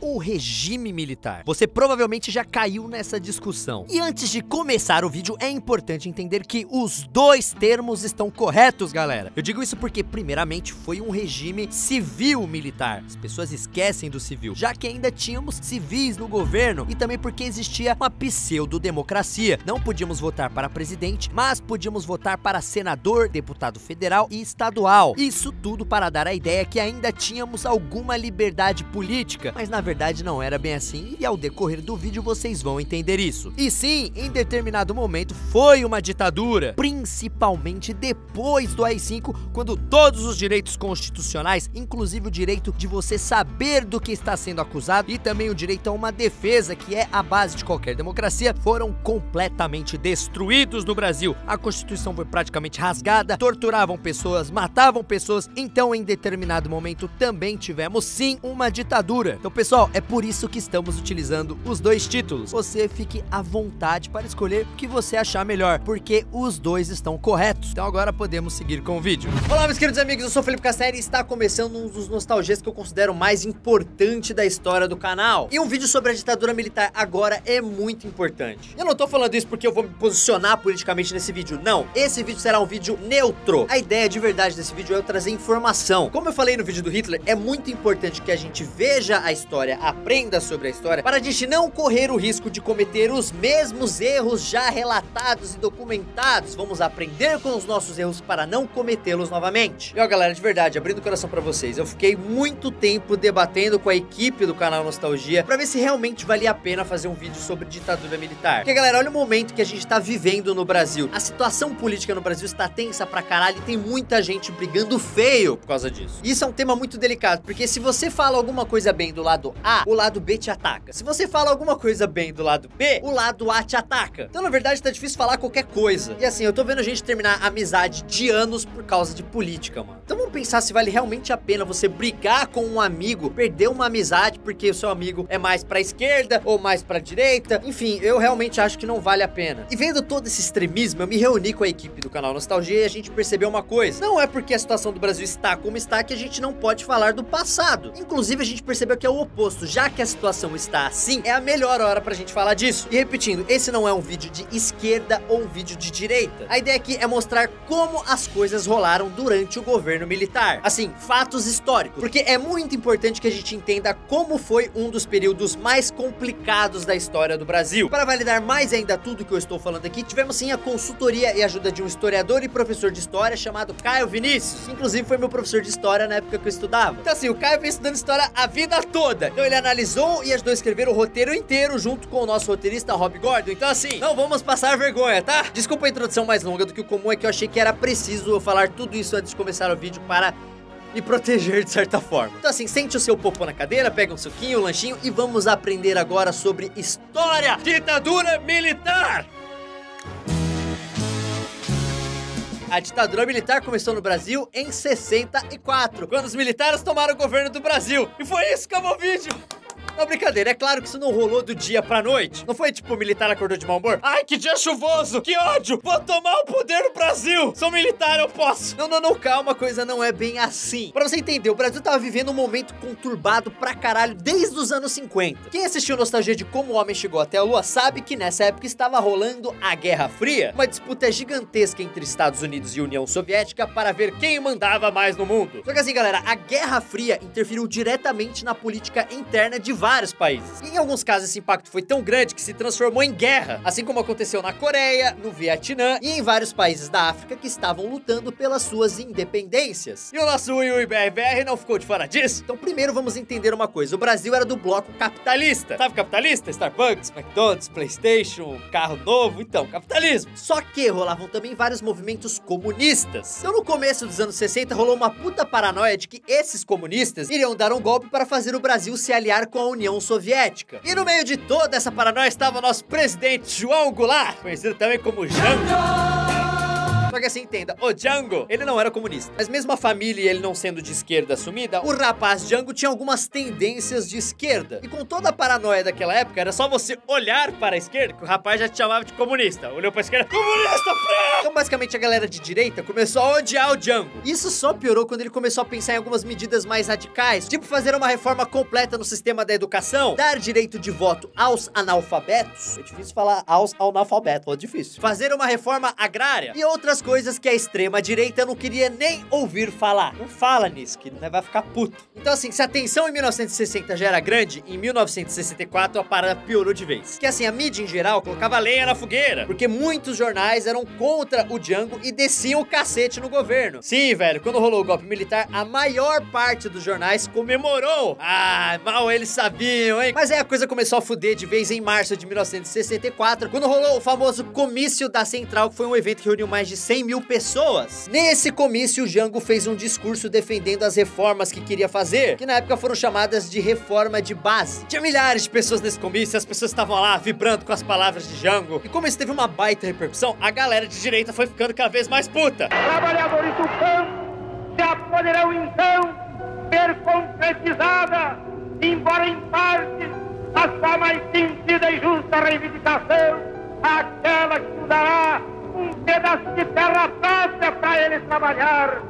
ou regime militar? Você provavelmente já caiu nessa discussão. E antes de começar o vídeo, é importante entender que os dois termos estão corretos, galera. Eu digo isso porque, primeiramente, foi um regime civil-militar. As pessoas esquecem do civil, já que ainda tínhamos civis no governo, e também porque existia uma pseudo-democracia. Não podíamos votar para presidente, mas podíamos votar para senador, deputado federal e estadual. Isso tudo para dar a ideia que ainda tínhamos alguma liberdade política, mas na verdade não era bem assim, e ao decorrer do vídeo vocês vão entender isso. E sim, em determinado momento foi uma ditadura, principalmente depois do AI-5, quando todos os direitos constitucionais, inclusive o direito de você saber do que está sendo acusado e também o direito a uma defesa, que é a base de qualquer democracia, foram completamente destruídos no Brasil. A Constituição foi praticamente rasgada, torturavam pessoas, matavam pessoas, então em determinado momento também tivemos sim uma ditadura. Então, pessoal, é por isso que estamos utilizando os dois títulos. Você fique à vontade para escolher o que você achar melhor, porque os dois estão corretos. Então agora podemos seguir com o vídeo. Olá, meus queridos amigos, eu sou o Felipe Castelli e está começando um dos nostalgias que eu considero mais importante da história do canal. E um vídeo sobre a ditadura militar agora é muito importante. Eu não tô falando isso porque eu vou me posicionar politicamente nesse vídeo, não. Esse vídeo será um vídeo neutro. A ideia de verdade desse vídeo é eu trazer informação. Como eu falei no vídeo do Hitler, é muito importante que a gente veja a história, aprenda sobre a história, para a gente não correr o risco de cometer os mesmos erros já relatados e documentados. Vamos aprender com os nossos erros para não cometê-los novamente. E ó, galera, de verdade, abrindo o coração pra vocês, eu fiquei muito tempo debatendo com a equipe do canal Nostalgia pra ver se realmente valia a pena fazer um vídeo sobre ditadura militar. Porque, galera, olha o momento que a gente tá vivendo no Brasil. A situação política no Brasil está tensa pra caralho e tem muita gente brigando feio por causa disso. E isso é um tema muito delicado, porque se você fala alguma coisa bem do lado A, o lado B te ataca. Se você fala alguma coisa bem do lado B, o lado A te ataca. Então, na verdade, tá difícil falar qualquer coisa. E assim, eu tô vendo gente terminar amizade de anos por causa de política, mano. Então vamos pensar se vale realmente a pena você brigar com um amigo, perder uma amizade porque o seu amigo é mais pra esquerda ou mais pra direita. Enfim, eu realmente acho que não vale a pena. E vendo todo esse extremismo, eu me reuni com a equipe do canal Nostalgia e a gente percebeu uma coisa. Não é porque a situação do Brasil está como está que a gente não pode falar do passado. Inclusive, a gente percebeu que é o oposto. Já que a situação está assim, é a melhor hora pra gente falar disso. E repetindo, esse não é um vídeo de esquerda ou um vídeo de direita. A ideia aqui é mostrar como as coisas rolaram durante o governo militar. Assim, fatos históricos. Porque é muito importante que a gente entenda como foi um dos períodos mais complicados da história do Brasil. Para validar mais ainda tudo que eu estou falando aqui, tivemos sim a consultoria e ajuda de um historiador e professor de história chamado Caio Vinícius. Inclusive foi meu professor de história na época que eu estudava. Então assim, o Caio vem estudando história a vida toda. Então ele analisou e ajudou a escrever o roteiro inteiro junto com o nosso roteirista Rob Gordon. Então assim, não vamos passar vergonha, tá? Desculpa a introdução mais longa do que o comum, é que eu achei que era preciso eu falar tudo isso antes de começar o vídeo para me proteger de certa forma. Então assim, sente o seu popô na cadeira, pega um suquinho, um lanchinho e vamos aprender agora sobre história, ditadura militar. A ditadura militar começou no Brasil em 64, quando os militares tomaram o governo do Brasil. E foi isso que acabou o vídeo. Não, brincadeira, é claro que isso não rolou do dia pra noite. Não foi tipo, o militar acordou de mau humor. Ai, que dia chuvoso, que ódio, vou tomar o poder no Brasil. Sou militar, eu posso. Não, calma, a coisa não é bem assim. Pra você entender, o Brasil tava vivendo um momento conturbado pra caralho desde os anos 50. Quem assistiu Nostalgia de Como o Homem Chegou até a Lua sabe que nessa época estava rolando a Guerra Fria, uma disputa gigantesca entre Estados Unidos e União Soviética para ver quem mandava mais no mundo. Só que assim, galera, a Guerra Fria interferiu diretamente na política interna de vários países. E em alguns casos esse impacto foi tão grande que se transformou em guerra, assim como aconteceu na Coreia, no Vietnã e em vários países da África que estavam lutando pelas suas independências. E o nosso UiBRBR não ficou de fora disso. Então primeiro vamos entender uma coisa, o Brasil era do bloco capitalista. Sabe capitalista? Starbucks, McDonald's, PlayStation, carro novo, então, capitalismo. Só que rolavam também vários movimentos comunistas. Então no começo dos anos 60 rolou uma puta paranoia de que esses comunistas iriam dar um golpe para fazer o Brasil se aliar com a União Soviética. E no meio de toda essa paranoia estava o nosso presidente João Goulart, conhecido também como Jango. Só que assim, entenda, o Django, ele não era comunista. Mas mesmo a família e ele não sendo de esquerda assumida, o rapaz Django tinha algumas tendências de esquerda. E com toda a paranoia daquela época, era só você olhar para a esquerda que o rapaz já te chamava de comunista. Olhou pra esquerda, comunista, preto! Então basicamente a galera de direita começou a odiar o Django. Isso só piorou quando ele começou a pensar em algumas medidas mais radicais, tipo fazer uma reforma completa no sistema da educação, dar direito de voto aos analfabetos. É difícil falar aos analfabetos, é difícil. Fazer uma reforma agrária e outras coisas que a extrema direita não queria nem ouvir falar. Não fala nisso, que vai ficar puto. Então assim, se a tensão em 1960 já era grande, em 1964 a parada piorou de vez. Que assim, a mídia em geral colocava lenha na fogueira, porque muitos jornais eram contra o Django e desciam o cacete no governo. Sim, velho, quando rolou o golpe militar, a maior parte dos jornais comemorou. Ah, mal eles sabiam, hein? Mas aí a coisa começou a fuder de vez em março de 1964, quando rolou o famoso comício da Central, que foi um evento que reuniu mais de 100 mil pessoas. Nesse comício, o Django fez um discurso defendendo as reformas que queria fazer, que na época foram chamadas de reforma de base. Tinha milhares de pessoas nesse comício, as pessoas estavam lá vibrando com as palavras de Django. E como isso teve uma baita repercussão, a galera de direita foi ficando cada vez mais puta. Trabalhadores do campo já poderão então ser concretizada, embora em parte, a sua mais sentida e justa reivindicação, aquela que dará um pedaço de terra própria para eles trabalhar,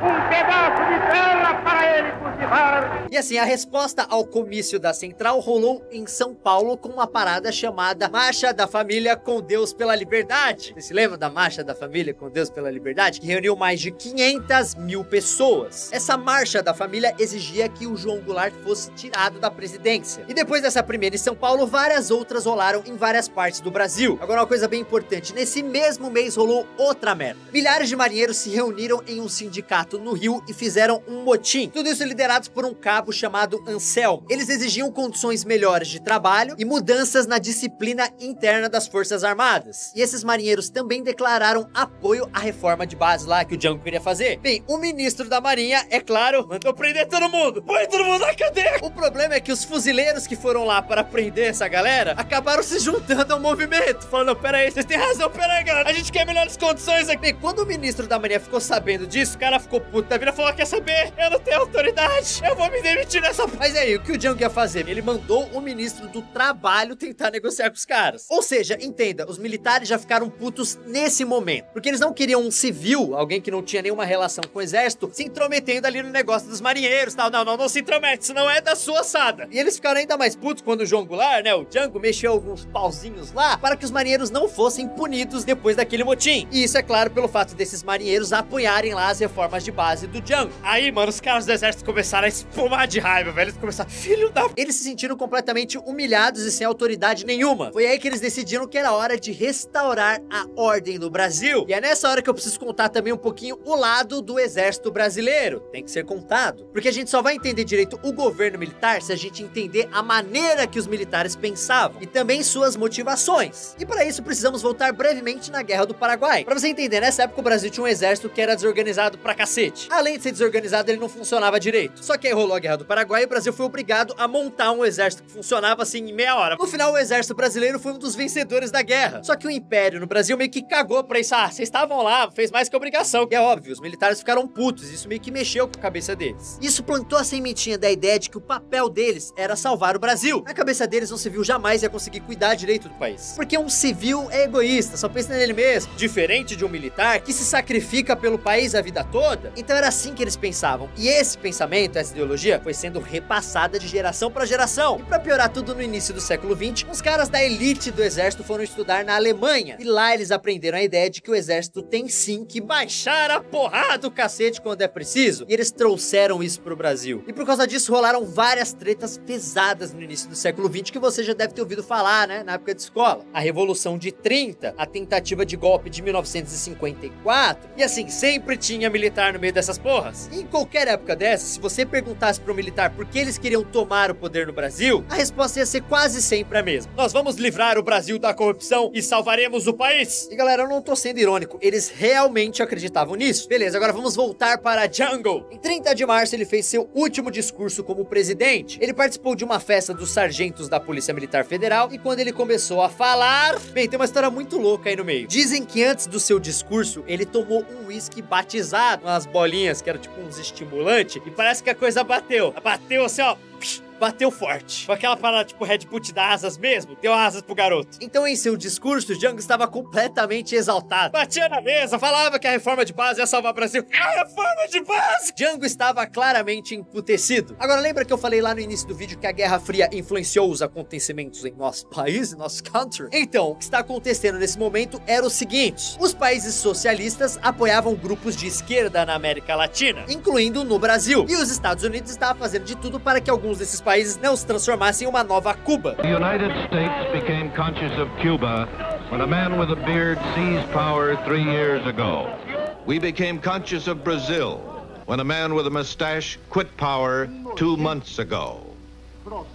um pedaço de terra para ele cultivar. E assim, a resposta ao comício da Central rolou em São Paulo com uma parada chamada Marcha da Família com Deus pela Liberdade. Você se lembra da Marcha da Família com Deus pela Liberdade? Que reuniu mais de 500 mil pessoas. Essa Marcha da Família exigia que o João Goulart fosse tirado da presidência. E depois dessa primeira em São Paulo, várias outras rolaram em várias partes do Brasil. Agora, uma coisa bem importante, nesse mesmo mês rolou outra merda. Milhares de marinheiros se reuniram em um sindicato no Rio e fizeram um motim. Tudo isso liderados por um cabo chamado Anselmo. Eles exigiam condições melhores de trabalho e mudanças na disciplina interna das Forças Armadas. E esses marinheiros também declararam apoio à reforma de base lá que o Django queria fazer. Bem, o ministro da Marinha, é claro, mandou prender todo mundo. Põe todo mundo na cadeia. O problema é que os fuzileiros que foram lá para prender essa galera acabaram se juntando ao movimento, falando, pera aí, vocês têm razão, pera aí, galera, a gente quer melhores condições aqui. Bem, quando o ministro da Marinha ficou sabendo disso, o cara ficou puto da vida, falou, quer saber? Eu não tenho autoridade, eu vou me demitir nessa... Mas aí, o que o Django ia fazer? Ele mandou o ministro do Trabalho tentar negociar com os caras. Ou seja, entenda, os militares já ficaram putos nesse momento, porque eles não queriam um civil, alguém que não tinha nenhuma relação com o exército, se intrometendo ali no negócio dos marinheiros, tal. Não se intromete, isso não é da sua ossada. E eles ficaram ainda mais putos quando o João Goulart, né, o Django, mexeu alguns pauzinhos lá para que os marinheiros não fossem punidos depois daquele motim. E isso é claro pelo fato desses marinheiros apoiarem lá as reformas de base do Django. Aí, mano, os caras do exército começaram a espumar de raiva, velho. Eles começaram, filho da... Eles se sentiram completamente humilhados e sem autoridade nenhuma. Foi aí que eles decidiram que era hora de restaurar a ordem no Brasil. E é nessa hora que eu preciso contar também um pouquinho o lado do exército brasileiro. Tem que ser contado. Porque a gente só vai entender direito o governo militar se a gente entender a maneira que os militares pensavam e também suas motivações. E para isso precisamos voltar brevemente na Guerra do Paraguai. Pra você entender, nessa época o Brasil tinha um exército que era desorganizado pra cacete. Além de ser desorganizado, ele não funcionava direito. Só que aí rolou a Guerra do Paraguai e o Brasil foi obrigado a montar um exército que funcionava assim em meia hora. No final, o exército brasileiro foi um dos vencedores da guerra. Só que o Império no Brasil meio que cagou pra isso. Ah, vocês estavam lá, fez mais que obrigação. E é óbvio, os militares ficaram putos. Isso meio que mexeu com a cabeça deles. Isso plantou a sementinha da ideia de que o papel deles era salvar o Brasil. Na cabeça deles, um civil jamais ia conseguir cuidar direito do país. Porque um civil é egoísta, só pensa nele mesmo. Diferente de um militar que se sacrifica pelo país a vida toda. Então era assim que eles pensavam. E esse pensamento, essa ideologia, foi sendo repassada de geração para geração. E pra piorar tudo, no início do século XX, uns caras da elite do exército foram estudar na Alemanha. E lá eles aprenderam a ideia de que o exército tem sim que baixar a porrada do cacete quando é preciso. E eles trouxeram isso pro Brasil. E por causa disso rolaram várias tretas pesadas no início do século XX que você já deve ter ouvido falar, né, na época de escola. A Revolução de 30, a tentativa de golpe de 1954. E assim, sempre tinha militar militar no meio dessas porras. E em qualquer época dessa, se você perguntasse pro militar por que eles queriam tomar o poder no Brasil, a resposta ia ser quase sempre a mesma: nós vamos livrar o Brasil da corrupção e salvaremos o país. E galera, eu não tô sendo irônico, eles realmente acreditavam nisso. Beleza, agora vamos voltar para Jungle. Em 30 de março ele fez seu último discurso como presidente. Ele participou de uma festa dos sargentos da Polícia Militar Federal e quando ele começou a falar... Bem, tem uma história muito louca aí no meio. Dizem que antes do seu discurso, ele tomou um uísque batizado, umas bolinhas que eram tipo uns estimulantes, e parece que a coisa bateu. Bateu assim, ó... Bateu forte. Foi aquela parada tipo Red Bull te dá asas mesmo, deu asas pro garoto. Então em seu discurso, Jango estava completamente exaltado. Batia na mesa, falava que a reforma de base ia salvar o Brasil. A reforma de base! Jango estava claramente emputecido. Agora lembra que eu falei lá no início do vídeo que a Guerra Fria influenciou os acontecimentos em nosso país, em nosso country? Então, o que está acontecendo nesse momento era o seguinte: os países socialistas apoiavam grupos de esquerda na América Latina, incluindo no Brasil. E os Estados Unidos estavam fazendo de tudo para que alguns desses países não se transformassem em uma nova Cuba. The United States became conscious of Cuba when a man with a beard seized power 3 years ago. We became conscious of Brazil when a man with a mustache quit power 2 months ago.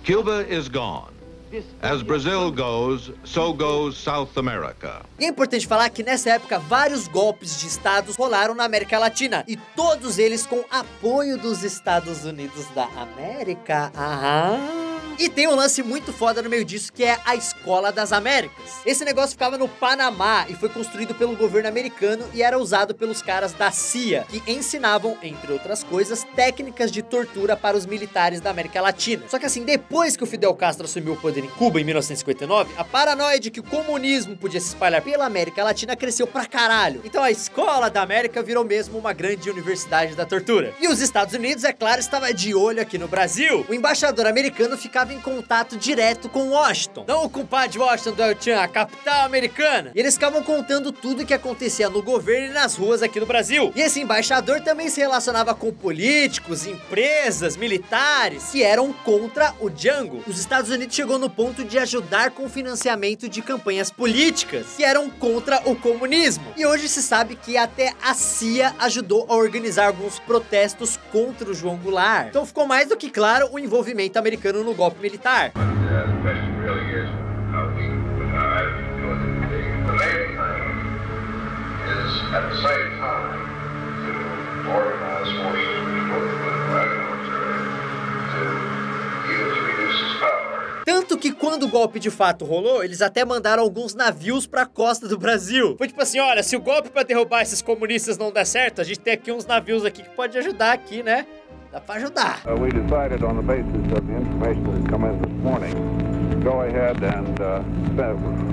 Cuba is gone. As Brazil goes, so goes South America. E é importante falar que nessa época vários golpes de estados rolaram na América Latina, e todos eles com apoio dos Estados Unidos da América. Aham. E tem um lance muito foda no meio disso, que é a Escola das Américas. Esse negócio ficava no Panamá e foi construído pelo governo americano e era usado pelos caras da CIA, que ensinavam, entre outras coisas, técnicas de tortura para os militares da América Latina. Só que assim, depois que o Fidel Castro assumiu o poder em Cuba em 1959, a paranoia de que o comunismo podia se espalhar pela América Latina cresceu pra caralho. Então a Escola da América virou mesmo uma grande universidade da tortura. E os Estados Unidos, é claro, estava de olho aqui no Brasil. O embaixador americano ficava em contato direto com Washington. Não o compadre Washington do Chan, a capital americana. E eles ficavam contando tudo o que acontecia no governo e nas ruas aqui no Brasil. E esse embaixador também se relacionava com políticos, empresas, militares que eram contra o Jango. Os Estados Unidos chegou no ponto de ajudar com o financiamento de campanhas políticas que eram contra o comunismo. E hoje se sabe que até a CIA ajudou a organizar alguns protestos contra o João Goulart. Então ficou mais do que claro o envolvimento americano no golpe militar. Tanto que quando o golpe de fato rolou, eles até mandaram alguns navios pra costa do Brasil. Foi tipo assim, olha, se o golpe pra derrubar esses comunistas não der certo, a gente tem aqui uns navios aqui que pode ajudar aqui, né? Dá pra ajudar. We decided on the basis of the information that come in this morning, go ahead and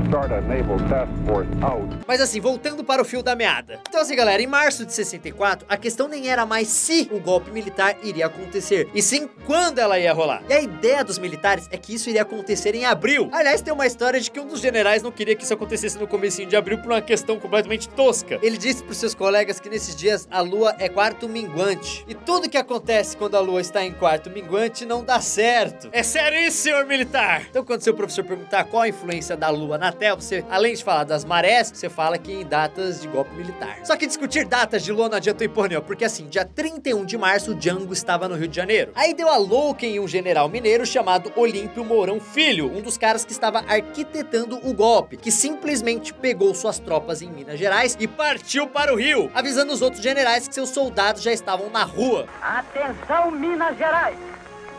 start a naval task force out. Mas assim, voltando para o fio da meada. Então assim, galera, em março de 64, a questão nem era mais se o golpe militar iria acontecer, e sim quando ela ia rolar. E a ideia dos militares é que isso iria acontecer em abril. Aliás, tem uma história de que um dos generais não queria que isso acontecesse no comecinho de abril por uma questão completamente tosca. Ele disse para os seus colegas que nesses dias a lua é quarto minguante. E tudo que acontece quando a lua está em quarto minguante não dá certo. É sério isso, senhor militar? Então quando seu professor perguntar qual a influência da lua na Terra, você, além de falar das marés, você fala que em datas de golpe militar. Só que discutir datas de lua não adiantou em porra nenhuma, porque assim, dia 31 de março, o Jango estava no Rio de Janeiro. Aí deu a louca em um general mineiro chamado Olímpio Mourão Filho, um dos caras que estava arquitetando o golpe, que simplesmente pegou suas tropas em Minas Gerais e partiu para o Rio, avisando os outros generais que seus soldados já estavam na rua. Atenção, Minas Gerais!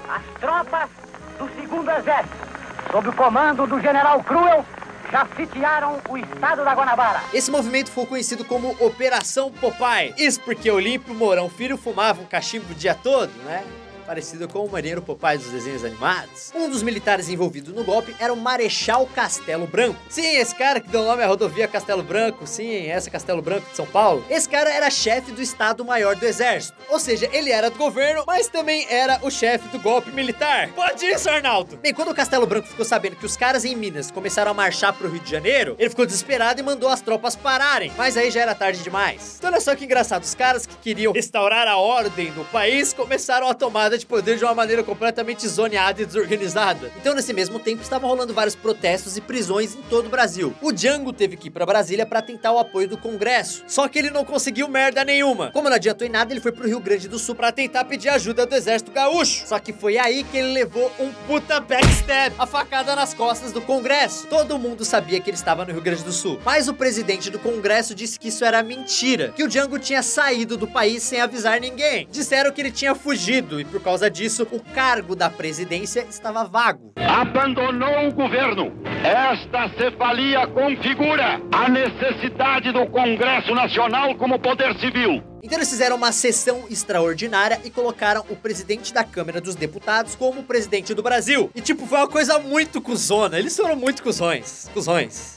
As tropas do 2º Exército, sob o comando do general Cruel, já sitiaram o estado da Guanabara. Esse movimento foi conhecido como Operação Popeye. Isso porque Olímpio Mourão Filho fumava um cachimbo o dia todo, né? Parecido com o marinheiro Popeye dos desenhos animados. Um dos militares envolvidos no golpe era o Marechal Castelo Branco. Sim, esse cara que deu nome à rodovia Castelo Branco, sim, essa Castelo Branco de São Paulo. Esse cara era chefe do Estado-Maior do Exército. Ou seja, ele era do governo, mas também era o chefe do golpe militar. Pode isso, Arnaldo! Bem, quando o Castelo Branco ficou sabendo que os caras em Minas começaram a marchar pro Rio de Janeiro, ele ficou desesperado e mandou as tropas pararem. Mas aí já era tarde demais. Então olha só que engraçado, os caras que queriam restaurar a ordem no país começaram a tomada de poder de uma maneira completamente zoneada e desorganizada. Então, nesse mesmo tempo, estavam rolando vários protestos e prisões em todo o Brasil. O Django teve que ir pra Brasília pra tentar o apoio do Congresso, só que ele não conseguiu merda nenhuma. Como não adiantou em nada, ele foi pro Rio Grande do Sul pra tentar pedir ajuda do Exército Gaúcho. Só que foi aí que ele levou um puta backstab, a facada nas costas do Congresso. Todo mundo sabia que ele estava no Rio Grande do Sul, mas o presidente do Congresso disse que isso era mentira, que o Django tinha saído do país sem avisar ninguém. Disseram que ele tinha fugido e por causa disso o cargo da presidência estava vago. Abandonou o governo. Esta cefalia configura a necessidade do Congresso Nacional como poder civil. Então eles fizeram uma sessão extraordinária e colocaram o presidente da Câmara dos Deputados como presidente do Brasil. E tipo, foi uma coisa muito cuzona. Eles foram muito cuzões.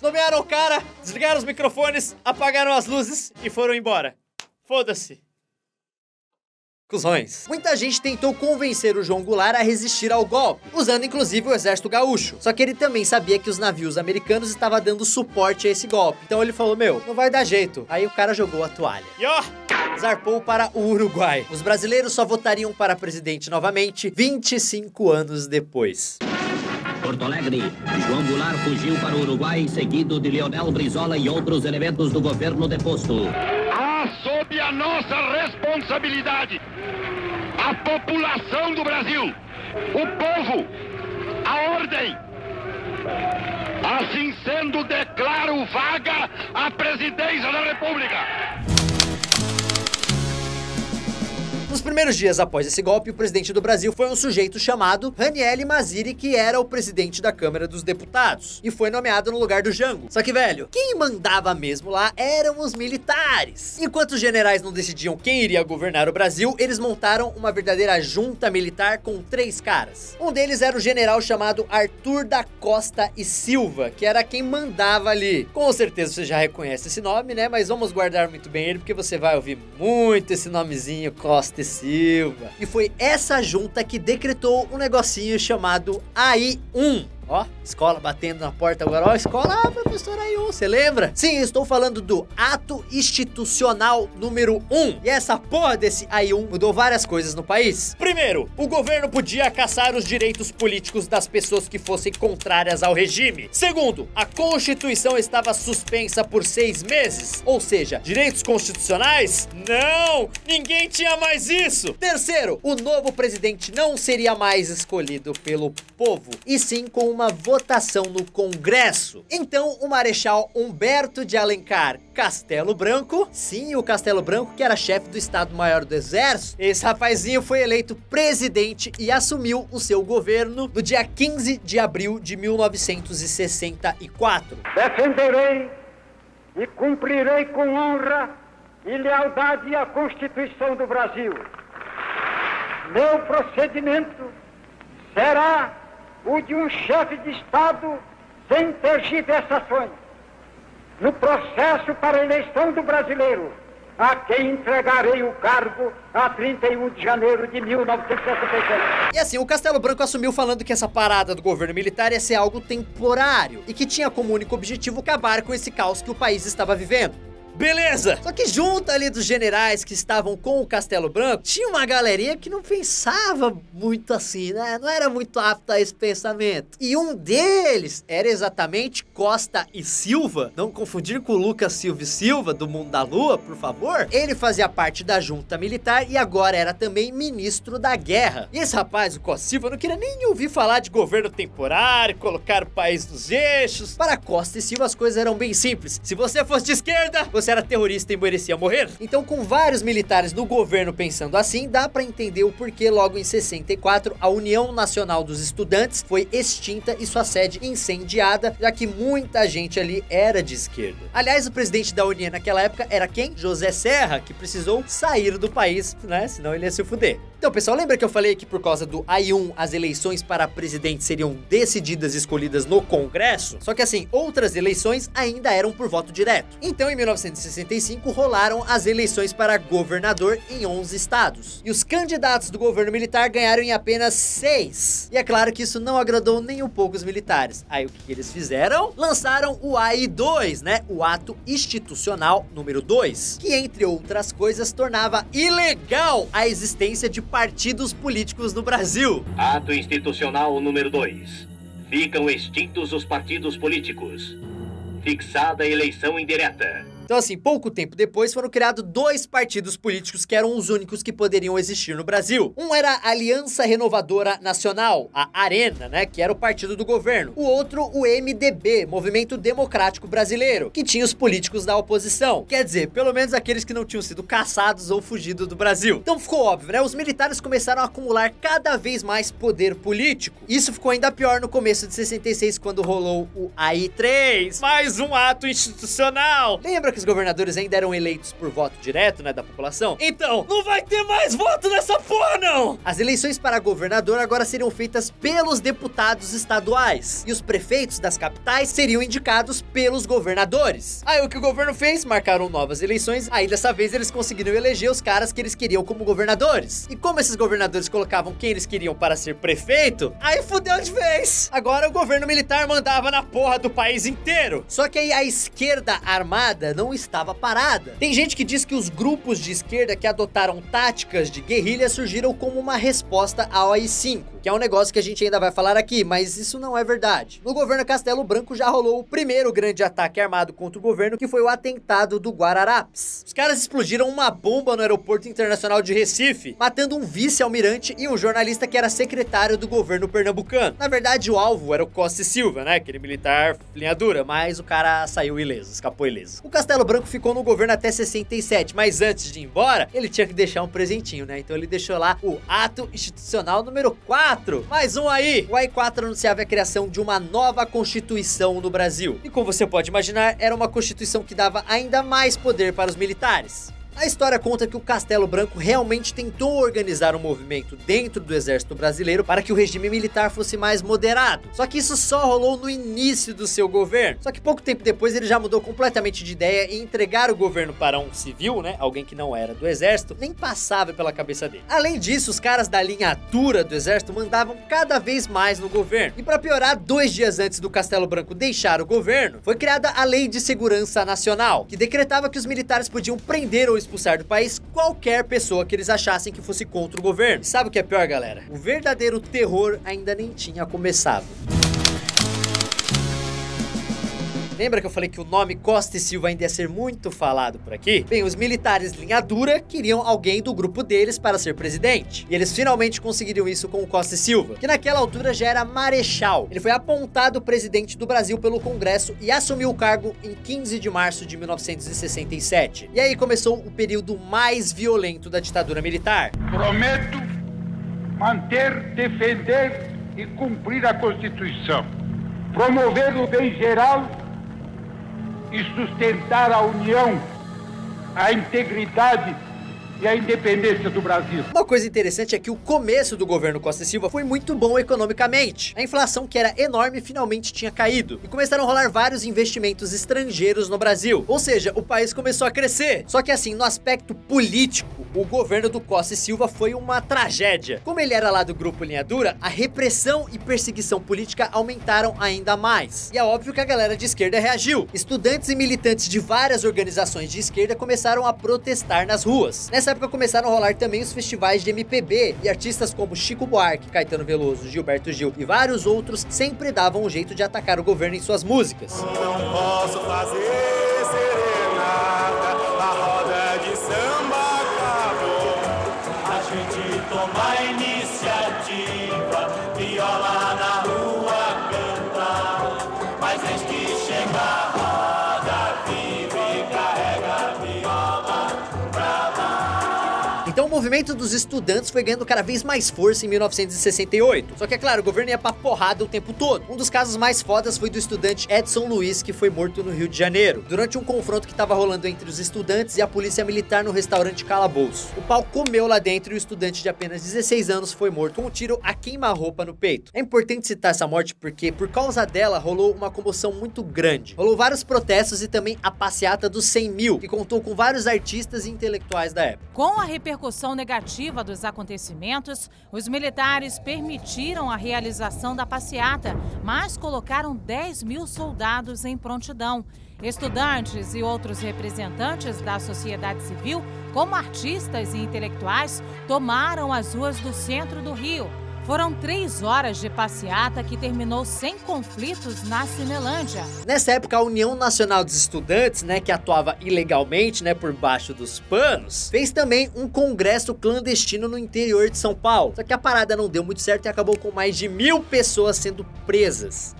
Nomearam o cara, desligaram os microfones, apagaram as luzes e foram embora. Foda-se. Cusões. Muita gente tentou convencer o João Goulart a resistir ao golpe, usando inclusive o Exército Gaúcho. Só que ele também sabia que os navios americanos estavam dando suporte a esse golpe. Então ele falou, meu, não vai dar jeito. Aí o cara jogou a toalha. E ó, zarpou para o Uruguai. Os brasileiros só votariam para presidente novamente 25 anos depois. Porto Alegre, João Goulart fugiu para o Uruguai, seguido de Leonel Brizola e outros elementos do governo deposto. Sob a nossa responsabilidade, a população do Brasil, o povo, a ordem. Assim sendo, declaro vaga a presidência da República. Nos primeiros dias após esse golpe, o presidente do Brasil foi um sujeito chamado Ranieri Mazzilli, que era o presidente da Câmara dos Deputados, e foi nomeado no lugar do Django. Só que, velho, quem mandava mesmo lá eram os militares. Enquanto os generais não decidiam quem iria governar o Brasil, eles montaram uma verdadeira junta militar com 3 caras. Um deles era o general chamado Arthur da Costa e Silva, que era quem mandava ali. Com certeza você já reconhece esse nome, né? Mas vamos guardar muito bem ele, porque você vai ouvir muito esse nomezinho Costa e Silva. E foi essa junta que decretou um negocinho chamado AI-1. Ó, escola batendo na porta agora. Ó, escola, professor AI-1, você lembra? Sim, estou falando do Ato Institucional número 1. E essa porra desse AI-1 mudou várias coisas no país. Primeiro, o governo podia caçar os direitos políticos das pessoas que fossem contrárias ao regime. Segundo, a Constituição estava suspensa por 6 meses. Ou seja, direitos constitucionais? Não! Ninguém tinha mais isso! Terceiro, o novo presidente não seria mais escolhido pelo povo, e sim com uma votação no Congresso. Então, o Marechal Humberto de Alencar Castelo Branco, sim, o Castelo Branco, que era chefe do Estado-Maior do Exército, esse rapazinho foi eleito presidente e assumiu o seu governo no dia 15 de abril de 1964. Defenderei e cumprirei com honra e lealdade a Constituição do Brasil. Meu procedimento será o de um chefe de Estado sem tergiversações, no processo para a eleição do brasileiro, a quem entregarei o cargo a 31 de janeiro de 1967. E assim, o Castelo Branco assumiu falando que essa parada do governo militar ia ser algo temporário e que tinha como único objetivo acabar com esse caos que o país estava vivendo. Beleza! Só que junto ali dos generais que estavam com o Castelo Branco, tinha uma galerinha que não pensava muito assim, né? Não era muito apta a esse pensamento. E um deles era exatamente Costa e Silva. Não confundir com o Lucas Silva e Silva, do Mundo da Lua, por favor. Ele fazia parte da junta militar e agora era também ministro da guerra. E esse rapaz, o Costa e Silva, não queria nem ouvir falar de governo temporário, colocar o país nos eixos. Para Costa e Silva as coisas eram bem simples. Se você fosse de esquerda, você era terrorista e merecia morrer. Então, com vários militares no governo pensando assim, dá pra entender o porquê logo em 64 a União Nacional dos Estudantes foi extinta e sua sede incendiada, já que muita gente ali era de esquerda. Aliás, o presidente da União naquela época era quem? José Serra, que precisou sair do país, né? Senão ele ia se fuder. Então, pessoal, lembra que eu falei que por causa do AI-1 as eleições para presidente seriam decididas e escolhidas no Congresso? Só que assim, outras eleições ainda eram por voto direto. Então, em 1965, rolaram as eleições para governador em 11 estados. E os candidatos do governo militar ganharam em apenas 6. E é claro que isso não agradou nem um pouco os militares. Aí o que eles fizeram? Lançaram o AI-2, né? O Ato Institucional número 2, que entre outras coisas tornava ilegal a existência de partidos políticos no Brasil. Ato institucional número 2. Ficam extintos os partidos políticos. Fixada a eleição indireta. Então, assim, pouco tempo depois foram criados 2 partidos políticos que eram os únicos que poderiam existir no Brasil. Um era a Aliança Renovadora Nacional, a Arena, né, que era o partido do governo. O outro, o MDB, Movimento Democrático Brasileiro, que tinha os políticos da oposição. Quer dizer, pelo menos aqueles que não tinham sido caçados ou fugido do Brasil. Então ficou óbvio, né? Os militares começaram a acumular cada vez mais poder político. Isso ficou ainda pior no começo de 66, quando rolou o AI-3, mais um ato institucional. Lembra que os governadores ainda eram eleitos por voto direto, né, da população? Então, não vai ter mais voto nessa porra, não! As eleições para governador agora seriam feitas pelos deputados estaduais. E os prefeitos das capitais seriam indicados pelos governadores. Aí o que o governo fez? Marcaram novas eleições. Aí dessa vez eles conseguiram eleger os caras que eles queriam como governadores. E como esses governadores colocavam quem eles queriam para ser prefeito, aí fudeu de vez. Agora o governo militar mandava na porra do país inteiro. Só que aí a esquerda armada não estava parada. Tem gente que diz que os grupos de esquerda que adotaram táticas de guerrilha surgiram como uma resposta ao AI-5, que é um negócio que a gente ainda vai falar aqui, mas isso não é verdade. No governo Castelo Branco já rolou o primeiro grande ataque armado contra o governo, que foi o atentado do Guararapes. Os caras explodiram uma bomba no aeroporto internacional de Recife, matando um vice-almirante e um jornalista que era secretário do governo pernambucano. Na verdade, o alvo era o Costa e Silva, né? Aquele militar linha dura, mas o cara saiu ileso, escapou ileso. O Castelo Branco ficou no governo até 67, mas antes de ir embora, ele tinha que deixar um presentinho, né? Então ele deixou lá o ato institucional número 4. Mais um aí! O AI-4 anunciava a criação de uma nova constituição no Brasil. E como você pode imaginar, era uma constituição que dava ainda mais poder para os militares. A história conta que o Castelo Branco realmente tentou organizar um movimento dentro do exército brasileiro para que o regime militar fosse mais moderado. Só que isso só rolou no início do seu governo. Só que pouco tempo depois ele já mudou completamente de ideia e entregar o governo para um civil, né? Alguém que não era do exército, nem passava pela cabeça dele. Além disso, os caras da linha dura do exército mandavam cada vez mais no governo. E para piorar, 2 dias antes do Castelo Branco deixar o governo, foi criada a Lei de Segurança Nacional, que decretava que os militares podiam prender ou expulsar do país qualquer pessoa que eles achassem que fosse contra o governo. E sabe o que é pior, galera? O verdadeiro terror ainda nem tinha começado. Lembra que eu falei que o nome Costa e Silva ainda ia ser muito falado por aqui? Bem, os militares linha dura queriam alguém do grupo deles para ser presidente. E eles finalmente conseguiram isso com o Costa e Silva, que naquela altura já era marechal. Ele foi apontado presidente do Brasil pelo Congresso e assumiu o cargo em 15 de março de 1967. E aí começou o período mais violento da ditadura militar. Prometo manter, defender e cumprir a Constituição, promover o bem geral e sustentar a união, a integridade e a independência do Brasil. Uma coisa interessante é que o começo do governo Costa e Silva foi muito bom economicamente. A inflação, que era enorme, finalmente tinha caído. E começaram a rolar vários investimentos estrangeiros no Brasil. Ou seja, o país começou a crescer. Só que assim, no aspecto político, o governo do Costa e Silva foi uma tragédia. Como ele era lá do grupo linha dura, a repressão e perseguição política aumentaram ainda mais. E é óbvio que a galera de esquerda reagiu. Estudantes e militantes de várias organizações de esquerda começaram a protestar nas ruas. Nessa época começaram a rolar também os festivais de MPB, e artistas como Chico Buarque, Caetano Veloso, Gilberto Gil e vários outros sempre davam um jeito de atacar o governo em suas músicas. Não posso fazer serenata, a roda de samba acabou. A gente toma a iniciativa, viola na rua canta, mas antes que chega a roda viva e carrega a viola pra lá. Então o movimento dos estudantes foi ganhando cada vez mais força em 1968. Só que é claro, o governo ia pra porrada o tempo todo. Um dos casos mais fodas foi do estudante Edson Luiz, que foi morto no Rio de Janeiro, durante um confronto que tava rolando entre os estudantes e a polícia militar no restaurante Calabouço. O pau comeu lá dentro e o estudante de apenas 16 anos foi morto com um tiro a queima-roupa no peito. É importante citar essa morte porque, por causa dela, rolou uma comoção muito grande. Rolou vários protestos e também a passeata dos 100 mil, que contou com vários artistas e intelectuais da época. Com a repercussão negativa dos acontecimentos, os militares permitiram a realização da passeata, mas colocaram 10 mil soldados em prontidão. Estudantes e outros representantes da sociedade civil, como artistas e intelectuais, tomaram as ruas do centro do Rio. Foram 3 horas de passeata que terminou sem conflitos na Cinelândia. Nessa época, a União Nacional dos Estudantes, que atuava ilegalmente, por baixo dos panos, fez também um congresso clandestino no interior de São Paulo. Só que a parada não deu muito certo e acabou com mais de 1000 pessoas sendo presas.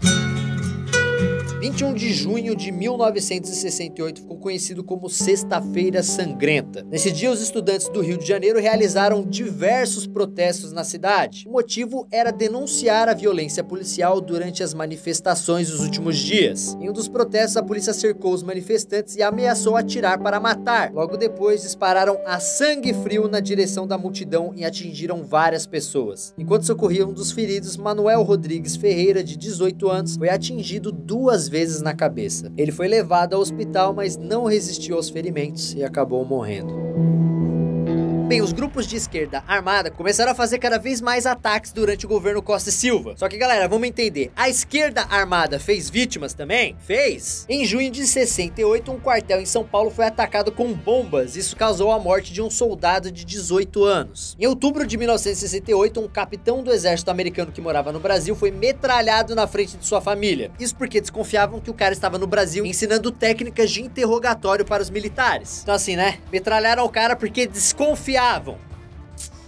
21 de junho de 1968 ficou conhecido como Sexta-feira Sangrenta. Nesse dia, os estudantes do Rio de Janeiro realizaram diversos protestos na cidade. O motivo era denunciar a violência policial durante as manifestações dos últimos dias. Em um dos protestos, a polícia cercou os manifestantes e ameaçou atirar para matar. Logo depois, dispararam a sangue frio na direção da multidão e atingiram várias pessoas. Enquanto socorriam um dos feridos, Manuel Rodrigues Ferreira, de 18 anos, foi atingido 2 vezes na cabeça. Ele foi levado ao hospital, mas não resistiu aos ferimentos e acabou morrendo. Bem, os grupos de esquerda armada começaram a fazer cada vez mais ataques durante o governo Costa e Silva. Só que, galera, vamos entender. A esquerda armada fez vítimas também? Fez. Em junho de 68, um quartel em São Paulo foi atacado com bombas. Isso causou a morte de um soldado de 18 anos. Em outubro de 1968, um capitão do exército americano que morava no Brasil foi metralhado na frente de sua família. Isso porque desconfiavam que o cara estava no Brasil ensinando técnicas de interrogatório para os militares. Então assim, metralharam o cara porque desconfiavam.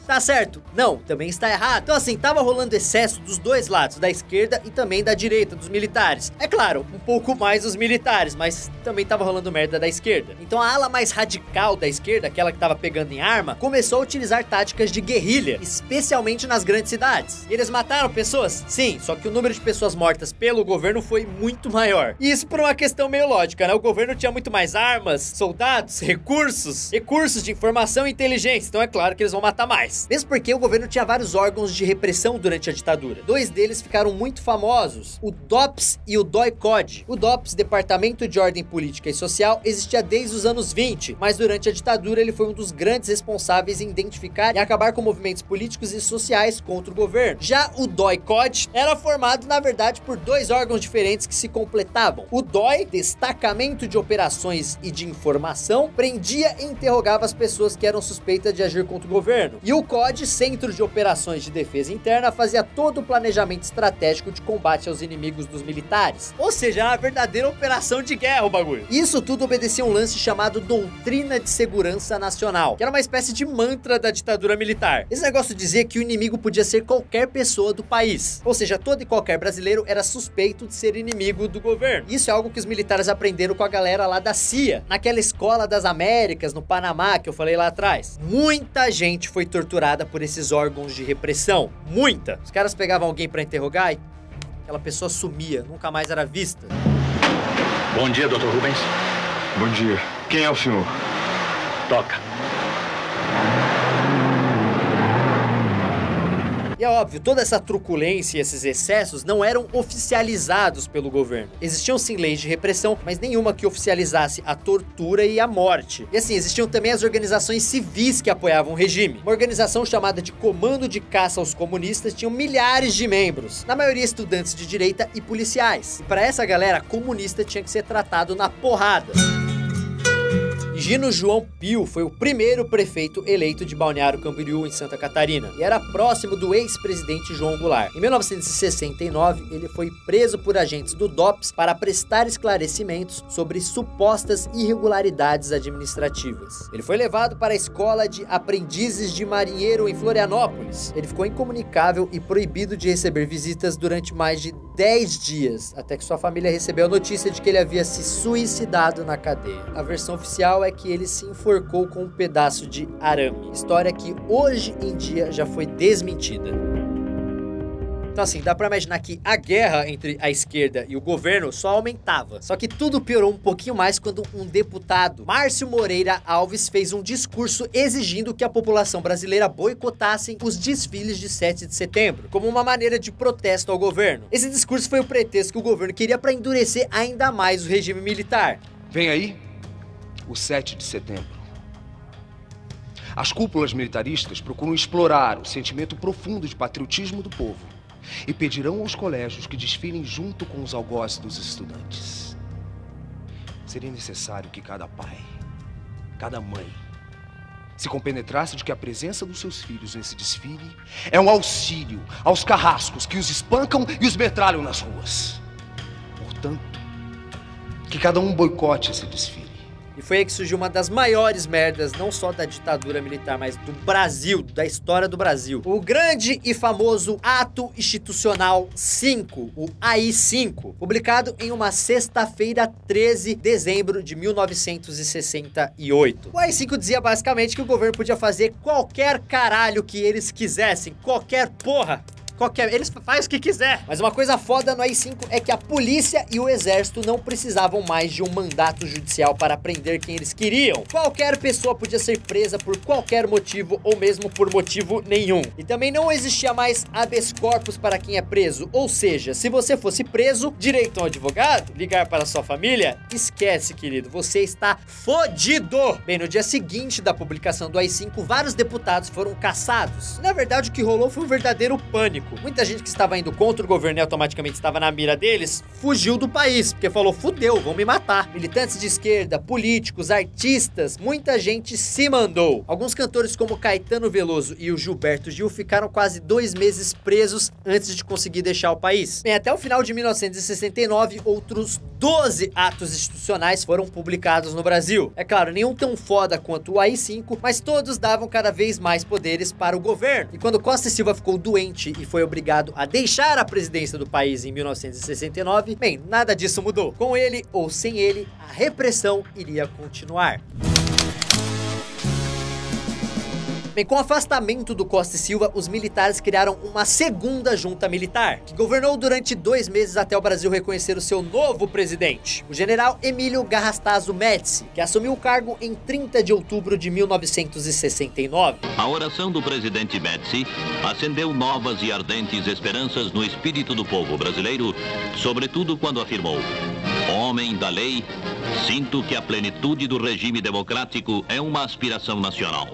Tá certo? Não, também está errado. Então assim, tava rolando excesso dos dois lados, da esquerda e também da direita, dos militares. É claro, um pouco mais dos militares, mas também tava rolando merda da esquerda. Então a ala mais radical da esquerda, aquela que tava pegando em arma, começou a utilizar táticas de guerrilha, especialmente nas grandes cidades. E eles mataram pessoas? Sim, só que o número de pessoas mortas pelo governo foi muito maior. E isso por uma questão meio lógica, O governo tinha muito mais armas, soldados, recursos de informação e inteligência, então é claro que eles vão matar mais. Mesmo porque o governo tinha vários órgãos de repressão durante a ditadura. 2 deles ficaram muito famosos, o DOPS e o DOI-CODE. O DOPS, Departamento de Ordem Política e Social, existia desde os anos 20, mas durante a ditadura ele foi um dos grandes responsáveis em identificar e acabar com movimentos políticos e sociais contra o governo. Já o DOI-CODE era formado, na verdade, por 2 órgãos diferentes que se completavam. O DOI, Destacamento de Operações e de Informação, prendia e interrogava as pessoas que eram suspeitas de agir contra o governo. E o CODE, Centro de Operações de Defesa Interna, fazia todo o planejamento estratégico de combate aos inimigos dos militares. Ou seja, era uma verdadeira operação de guerra o bagulho. Isso tudo obedecia a um lance chamado Doutrina de Segurança Nacional, que era uma espécie de mantra da ditadura militar. Esse negócio dizia que o inimigo podia ser qualquer pessoa do país. Ou seja, todo e qualquer brasileiro era suspeito de ser inimigo do governo. Isso é algo que os militares aprenderam com a galera lá da CIA, naquela escola das Américas, no Panamá, que eu falei lá atrás. Muita gente foi torturada por esses órgãos de repressão. Muita. Os caras pegavam alguém pra interrogar e aquela pessoa sumia, nunca mais era vista. Bom dia, Dr. Rubens. Bom dia. Quem é o senhor? Toca. E é óbvio, toda essa truculência e esses excessos não eram oficializados pelo governo. Existiam sim leis de repressão, mas nenhuma que oficializasse a tortura e a morte. E assim, existiam também as organizações civis que apoiavam o regime. Uma organização chamada de Comando de Caça aos Comunistas tinha milhares de membros, na maioria estudantes de direita e policiais. E para essa galera, comunista tinha que ser tratado na porrada. Gino João Pio foi o primeiro prefeito eleito de Balneário Camboriú, em Santa Catarina, e era próximo do ex-presidente João Goulart. Em 1969, ele foi preso por agentes do DOPS para prestar esclarecimentos sobre supostas irregularidades administrativas. Ele foi levado para a escola de aprendizes de marinheiro em Florianópolis. Ele ficou incomunicável e proibido de receber visitas durante mais de 10 dias, até que sua família recebeu a notícia de que ele havia se suicidado na cadeia. A versão oficial é que ele se enforcou com um pedaço de arame, história que hoje em dia já foi desmentida. Então assim, dá pra imaginar que a guerra entre a esquerda e o governo só aumentava. Só que tudo piorou um pouquinho mais quando um deputado, Márcio Moreira Alves, fez um discurso exigindo que a população brasileira boicotasse os desfiles de 7 de setembro, como uma maneira de protesto ao governo. Esse discurso foi o pretexto que o governo queria para endurecer ainda mais o regime militar. Vem aí o 7 de setembro. As cúpulas militaristas procuram explorar o sentimento profundo de patriotismo do povo e pedirão aos colégios que desfilem junto com os algozes dos estudantes. seria necessário que cada pai, cada mãe, se compenetrasse de que a presença dos seus filhos nesse desfile é um auxílio aos carrascos que os espancam e os metralham nas ruas. Portanto, que cada um boicote esse desfile. E foi aí que surgiu uma das maiores merdas, não só da ditadura militar, mas do Brasil, da história do Brasil. O grande e famoso Ato Institucional 5, o AI-5, publicado em uma sexta-feira, 13 de dezembro de 1968. O AI-5 dizia basicamente que o governo podia fazer qualquer caralho que eles quisessem, qualquer porra. Eles fazem o que quiser. Mas uma coisa foda no AI-5 é que a polícia e o exército não precisavam mais de um mandato judicial para prender quem eles queriam. Qualquer pessoa podia ser presa por qualquer motivo ou mesmo por motivo nenhum. E também não existia mais habeas corpus para quem é preso. Ou seja, se você fosse preso, direito a um advogado, ligar para sua família, esquece, querido, você está fodido. Bem, no dia seguinte da publicação do AI-5, vários deputados foram caçados. Na verdade, o que rolou foi um verdadeiro pânico. Muita gente que estava indo contra o governo e automaticamente estava na mira deles, fugiu do país, porque falou, fudeu, vão me matar. Militantes de esquerda, políticos, artistas, muita gente se mandou. Alguns cantores como Caetano Veloso e o Gilberto Gil ficaram quase 2 meses presos antes de conseguir deixar o país. Bem, até o final de 1969, outros 12 atos institucionais foram publicados no Brasil. É claro, nenhum tão foda quanto o AI-5, mas todos davam cada vez mais poderes para o governo. E quando Costa e Silva ficou doente e foi obrigado a deixar a presidência do país em 1969, bem, nada disso mudou. Com ele ou sem ele, a repressão iria continuar. Bem, com o afastamento do Costa e Silva, os militares criaram uma segunda junta militar, que governou durante 2 meses até o Brasil reconhecer o seu novo presidente, o general Emílio Garrastazu Médici, que assumiu o cargo em 30 de outubro de 1969. A oração do presidente Médici acendeu novas e ardentes esperanças no espírito do povo brasileiro, sobretudo quando afirmou: homem da lei, sinto que a plenitude do regime democrático é uma aspiração nacional.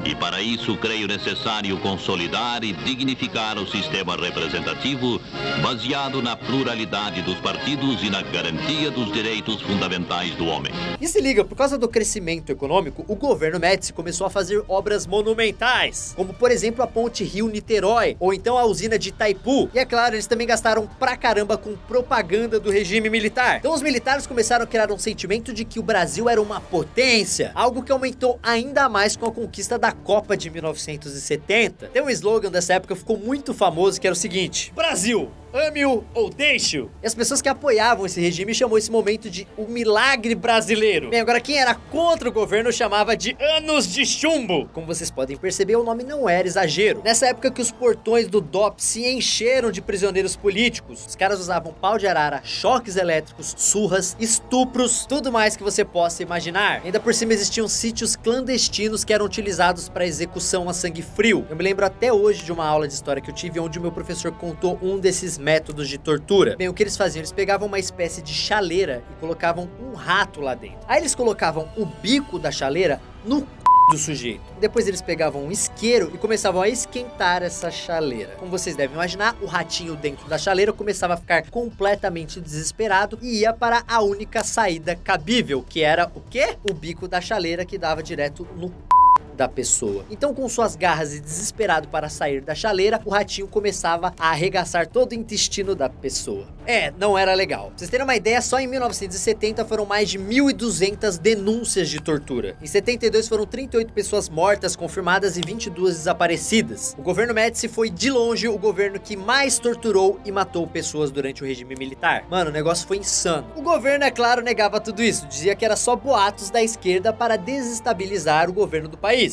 E para isso creio necessário consolidar e dignificar o sistema representativo baseado na pluralidade dos partidos e na garantia dos direitos fundamentais do homem. E se liga, por causa do crescimento econômico, o governo Médici começou a fazer obras monumentais, como por exemplo a ponte Rio-Niterói, ou então a usina de Itaipu. E é claro, eles também gastaram pra caramba com propaganda do regime militar. Então os militares começaram a criar um sentimento de que o Brasil era uma potência, algo que aumentou ainda mais com a conquista da Copa de 1970. Tem um slogan dessa época que ficou muito famoso, que era o seguinte: Brasil, ame-o ou deixe-o. E as pessoas que apoiavam esse regime chamou esse momento de o milagre brasileiro. Bem, agora quem era contra o governo chamava de anos de chumbo. Como vocês podem perceber, o nome não era exagero. Nessa época que os portões do DOP se encheram de prisioneiros políticos, os caras usavam pau de arara, choques elétricos, surras, estupros, tudo mais que você possa imaginar. Ainda por cima existiam sítios clandestinos que eram utilizados para execução a sangue frio. Eu me lembro até hoje de uma aula de história que eu tive onde o meu professor contou um desses métodos de tortura. Bem, o que eles faziam? Eles pegavam uma espécie de chaleira e colocavam um rato lá dentro. Aí eles colocavam o bico da chaleira no do sujeito. Depois eles pegavam um isqueiro e começavam a esquentar essa chaleira. Como vocês devem imaginar, o ratinho dentro da chaleira começava a ficar completamente desesperado e ia para a única saída cabível, que era o quê? O bico da chaleira, que dava direto no da pessoa. Então, com suas garras e desesperado para sair da chaleira, o ratinho começava a arregaçar todo o intestino da pessoa. Não era legal. Pra vocês terem uma ideia, só em 1970 foram mais de 1.200 denúncias de tortura. Em 72 foram 38 pessoas mortas confirmadas e 22 desaparecidas. O governo Médici foi de longe o governo que mais torturou e matou pessoas durante o regime militar. Mano, o negócio foi insano. O governo, é claro, negava tudo isso. Dizia que era só boatos da esquerda para desestabilizar o governo do país.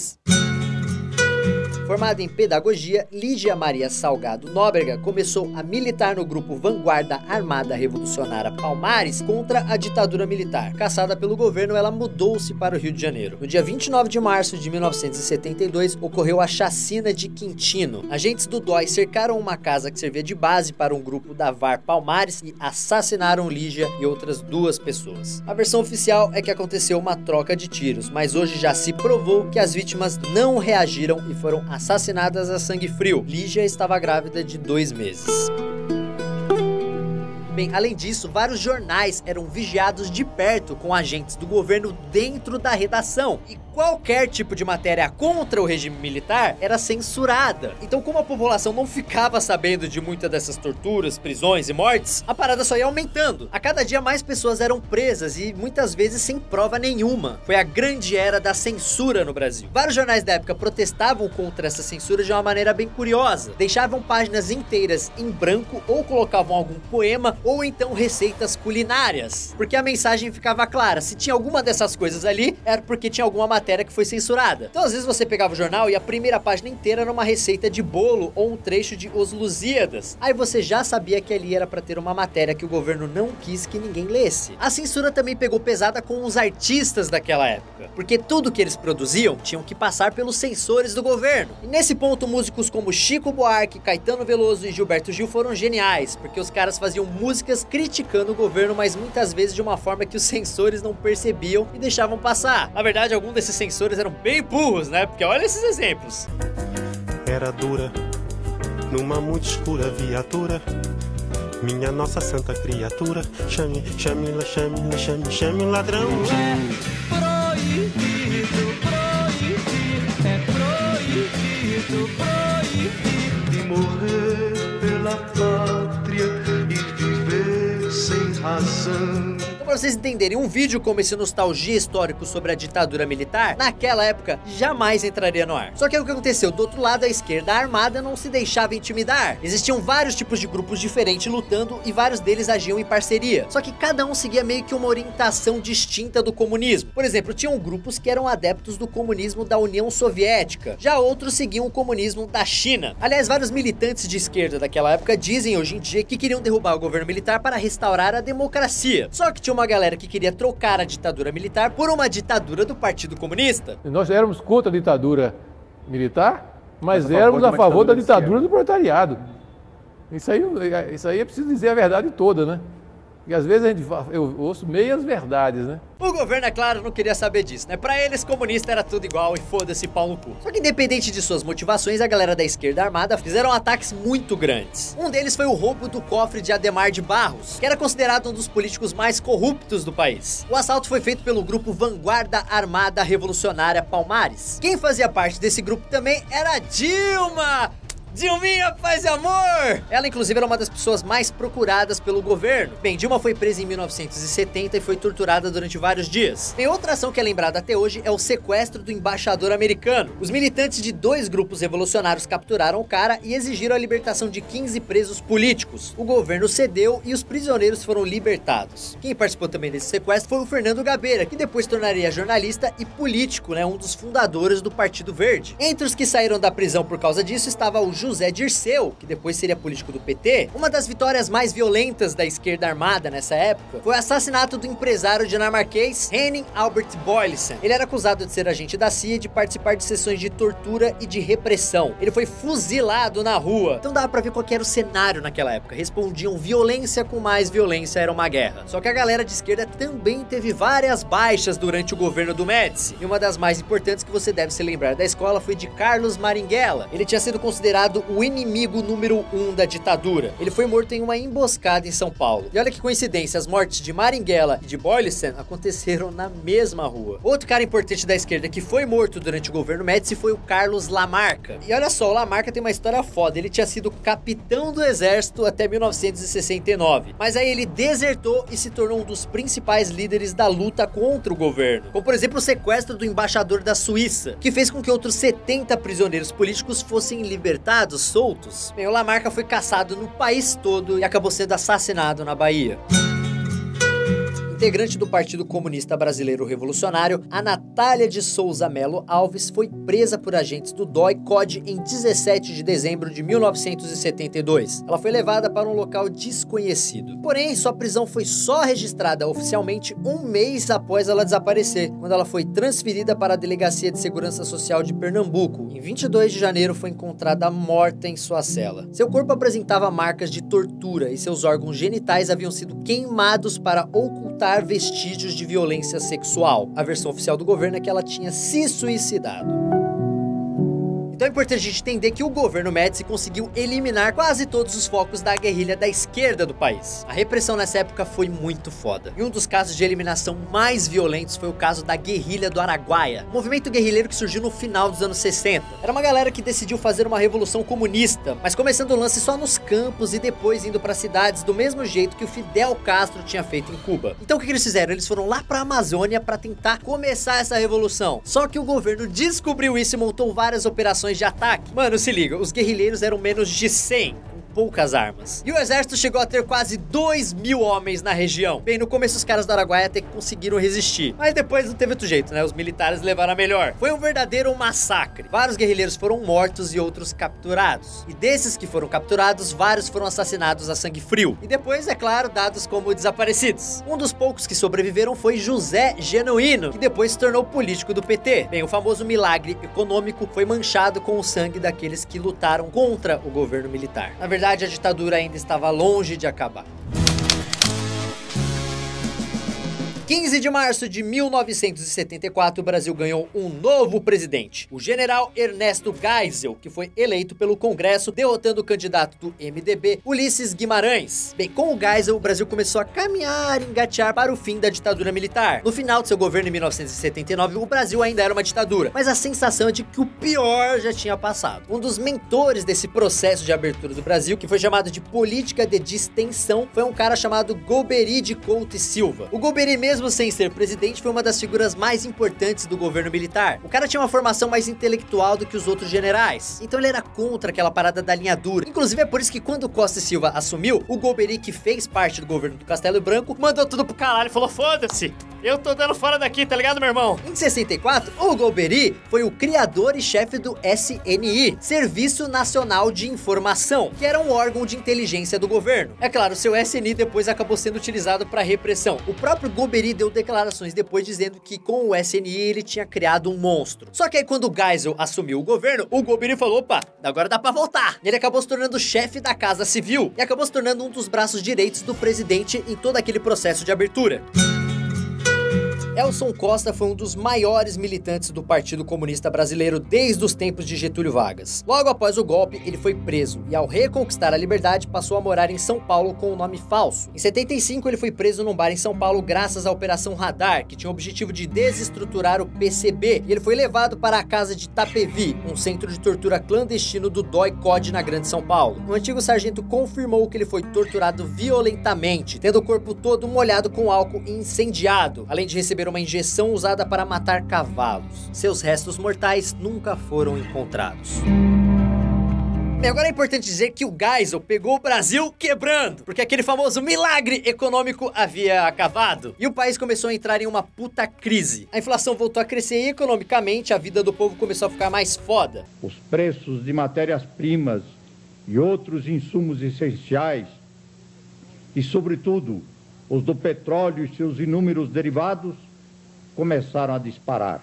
Formada em pedagogia, Lígia Maria Salgado Nóbrega começou a militar no grupo Vanguarda Armada Revolucionária Palmares contra a ditadura militar. Caçada pelo governo, ela mudou-se para o Rio de Janeiro. No dia 29 de março de 1972, ocorreu a chacina de Quintino. Agentes do DOI cercaram uma casa que servia de base para um grupo da VAR Palmares e assassinaram Lígia e outras 2 pessoas. A versão oficial é que aconteceu uma troca de tiros, mas hoje já se provou que as vítimas não reagiram e foram assassinadas a sangue frio. Lígia estava grávida de 2 meses. Bem, além disso, vários jornais eram vigiados de perto com agentes do governo dentro da redação. E qualquer tipo de matéria contra o regime militar era censurada. Então, como a população não ficava sabendo de muitas dessas torturas, prisões e mortes, a parada só ia aumentando. A cada dia mais pessoas eram presas e muitas vezes sem prova nenhuma. Foi a grande era da censura no Brasil. Vários jornais da época protestavam contra essa censura de uma maneira bem curiosa. Deixavam páginas inteiras em branco ou colocavam algum poema ou então receitas culinárias. Porque a mensagem ficava clara, se tinha alguma dessas coisas ali, era porque tinha alguma matéria que foi censurada. Então às vezes você pegava o jornal e a primeira página inteira era uma receita de bolo ou um trecho de Os Lusíadas. Aí você já sabia que ali era pra ter uma matéria que o governo não quis que ninguém lesse. A censura também pegou pesada com os artistas daquela época, porque tudo que eles produziam tinham que passar pelos censores do governo. E nesse ponto, músicos como Chico Buarque, Caetano Veloso e Gilberto Gil foram geniais, porque os caras faziam músicas criticando o governo, mas muitas vezes de uma forma que os censores não percebiam e deixavam passar. Na verdade, alguns desses censores eram bem burros, né? Porque olha esses exemplos. Era dura, numa muito escura viatura, minha nossa santa criatura, chame, chame, chame, chame, chame o ladrão. É proibido de morrer pela pátria e viver sem razão. Pra vocês entenderem, um vídeo como esse Nostalgia Histórico sobre a ditadura militar, naquela época, jamais entraria no ar. Só que o que aconteceu? Do outro lado, a esquerda armada não se deixava intimidar. Existiam vários tipos de grupos diferentes lutando e vários deles agiam em parceria. Só que cada um seguia meio que uma orientação distinta do comunismo. Por exemplo, tinham grupos que eram adeptos do comunismo da União Soviética. Já outros seguiam o comunismo da China. Aliás, vários militantes de esquerda daquela época dizem hoje em dia que queriam derrubar o governo militar para restaurar a democracia. Só que tinha uma galera que queria trocar a ditadura militar por uma ditadura do Partido Comunista. Nós éramos contra a ditadura militar, mas éramos a favor da ditadura do proletariado. Isso aí é preciso dizer a verdade toda, né? E às vezes eu ouço meias verdades, né? O governo, é claro, não queria saber disso, né? Pra eles, comunista era tudo igual e foda-se pau no cu. Só que independente de suas motivações, a galera da esquerda armada fizeram ataques muito grandes. Um deles foi o roubo do cofre de Adhemar de Barros, que era considerado um dos políticos mais corruptos do país. O assalto foi feito pelo grupo Vanguarda Armada Revolucionária Palmares. Quem fazia parte desse grupo também era a Dilma! Dilminha, paz e amor! Ela, inclusive, era uma das pessoas mais procuradas pelo governo. Bem, Dilma foi presa em 1970 e foi torturada durante vários dias. Tem outra ação que é lembrada até hoje, é o sequestro do embaixador americano. Os militantes de dois grupos revolucionários capturaram o cara e exigiram a libertação de 15 presos políticos. O governo cedeu e os prisioneiros foram libertados. Quem participou também desse sequestro foi o Fernando Gabeira, que depois tornaria jornalista e político, né? Um dos fundadores do Partido Verde. Entre os que saíram da prisão por causa disso estava o José Dirceu, que depois seria político do PT. Uma das vitórias mais violentas da esquerda armada nessa época foi o assassinato do empresário dinamarquês Henning Albert Boysen. Ele era acusado de ser agente da CIA e de participar de sessões de tortura e de repressão. Ele foi fuzilado na rua. Então dava pra ver qual que era o cenário naquela época. Respondiam violência com mais violência, era uma guerra. Só que a galera de esquerda também teve várias baixas durante o governo do Médici. E uma das mais importantes que você deve se lembrar da escola foi de Carlos Marighella. Ele tinha sido considerado o inimigo número 1 da ditadura. Ele foi morto em uma emboscada em São Paulo. E olha que coincidência, as mortes de Marighella e de Boysen aconteceram na mesma rua. Outro cara importante da esquerda que foi morto durante o governo Médici foi o Carlos Lamarca. E olha só, o Lamarca tem uma história foda. Ele tinha sido capitão do exército até 1969. Mas aí ele desertou e se tornou um dos principais líderes da luta contra o governo. Como, por exemplo, o sequestro do embaixador da Suíça, que fez com que outros 70 prisioneiros políticos fossem libertados soltos. Bem, o Lamarca foi caçado no país todo e acabou sendo assassinado na Bahia. Integrante do Partido Comunista Brasileiro Revolucionário, a Natália de Souza Melo Alves foi presa por agentes do DOI-CODE em 17 de dezembro de 1972. Ela foi levada para um local desconhecido. Porém, sua prisão foi só registrada oficialmente um mês após ela desaparecer, quando ela foi transferida para a Delegacia de Segurança Social de Pernambuco. Em 22 de janeiro foi encontrada morta em sua cela. Seu corpo apresentava marcas de tortura e seus órgãos genitais haviam sido queimados para ocultar vestígios de violência sexual. A versão oficial do governo é que ela tinha se suicidado. Então é importante a gente entender que o governo Médici conseguiu eliminar quase todos os focos da guerrilha da esquerda do país. A repressão nessa época foi muito foda. E um dos casos de eliminação mais violentos foi o caso da guerrilha do Araguaia, um movimento guerrilheiro que surgiu no final dos anos 60. Era uma galera que decidiu fazer uma revolução comunista, mas começando o lance só nos campos e depois indo para cidades do mesmo jeito que o Fidel Castro tinha feito em Cuba. Então o que eles fizeram? Eles foram lá pra Amazônia para tentar começar essa revolução. Só que o governo descobriu isso e montou várias operações de ataque. Mano, se liga, os guerrilheiros eram menos de 100. Poucas armas. E o exército chegou a ter quase 2.000 homens na região. Bem, no começo os caras da Araguaia até que conseguiram resistir, mas depois não teve outro jeito, né? Os militares levaram a melhor. Foi um verdadeiro massacre. Vários guerrilheiros foram mortos e outros capturados. E desses que foram capturados, vários foram assassinados a sangue frio. E depois, é claro, dados como desaparecidos. Um dos poucos que sobreviveram foi José Genuíno, que depois se tornou político do PT. Bem, o famoso milagre econômico foi manchado com o sangue daqueles que lutaram contra o governo militar. Na verdade, a ditadura ainda estava longe de acabar. 15 de março de 1974, o Brasil ganhou um novo presidente, o general Ernesto Geisel, que foi eleito pelo Congresso, derrotando o candidato do MDB, Ulisses Guimarães. Bem, com o Geisel, o Brasil começou a caminhar e engatear para o fim da ditadura militar. No final de seu governo, em 1979, o Brasil ainda era uma ditadura, mas a sensação é de que o pior já tinha passado. Um dos mentores desse processo de abertura do Brasil, que foi chamado de política de distensão, foi um cara chamado Golbery de Couto e Silva. O Golbery, mesmo sem ser presidente, foi uma das figuras mais importantes do governo militar. O cara tinha uma formação mais intelectual do que os outros generais, então ele era contra aquela parada da linha dura. Inclusive é por isso que quando Costa e Silva assumiu, o Golbery, que fez parte do governo do Castelo Branco, mandou tudo pro caralho e falou: foda-se, eu tô dando fora daqui, tá ligado, meu irmão? Em 64, o Golbery foi o criador e chefe do SNI, Serviço Nacional de Informação, que era um órgão de inteligência do governo. É claro, seu SNI depois acabou sendo utilizado para repressão. O próprio Golbery deu declarações depois dizendo que com o SNI ele tinha criado um monstro. Só que aí quando o Geisel assumiu o governo, o Golbery falou: opa, agora dá pra voltar. Ele acabou se tornando chefe da Casa Civil e acabou se tornando um dos braços direitos do presidente em todo aquele processo de abertura. Elson Costa foi um dos maiores militantes do Partido Comunista Brasileiro desde os tempos de Getúlio Vargas. Logo após o golpe, ele foi preso e, ao reconquistar a liberdade, passou a morar em São Paulo com um nome falso. Em 75, ele foi preso num bar em São Paulo graças à Operação Radar, que tinha o objetivo de desestruturar o PCB, e ele foi levado para a casa de Itapevi, um centro de tortura clandestino do DOI-CODE na Grande São Paulo. O antigo sargento confirmou que ele foi torturado violentamente, tendo o corpo todo molhado com álcool e incendiado, além de receber uma injeção usada para matar cavalos. Seus restos mortais nunca foram encontrados. Bem, agora é importante dizer que o Geisel pegou o Brasil quebrando, porque aquele famoso milagre econômico havia acabado e o país começou a entrar em uma puta crise. A inflação voltou a crescer e, economicamente, a vida do povo começou a ficar mais foda. Os preços de matérias-primas e outros insumos essenciais e, sobretudo, os do petróleo e seus inúmeros derivados começaram a disparar,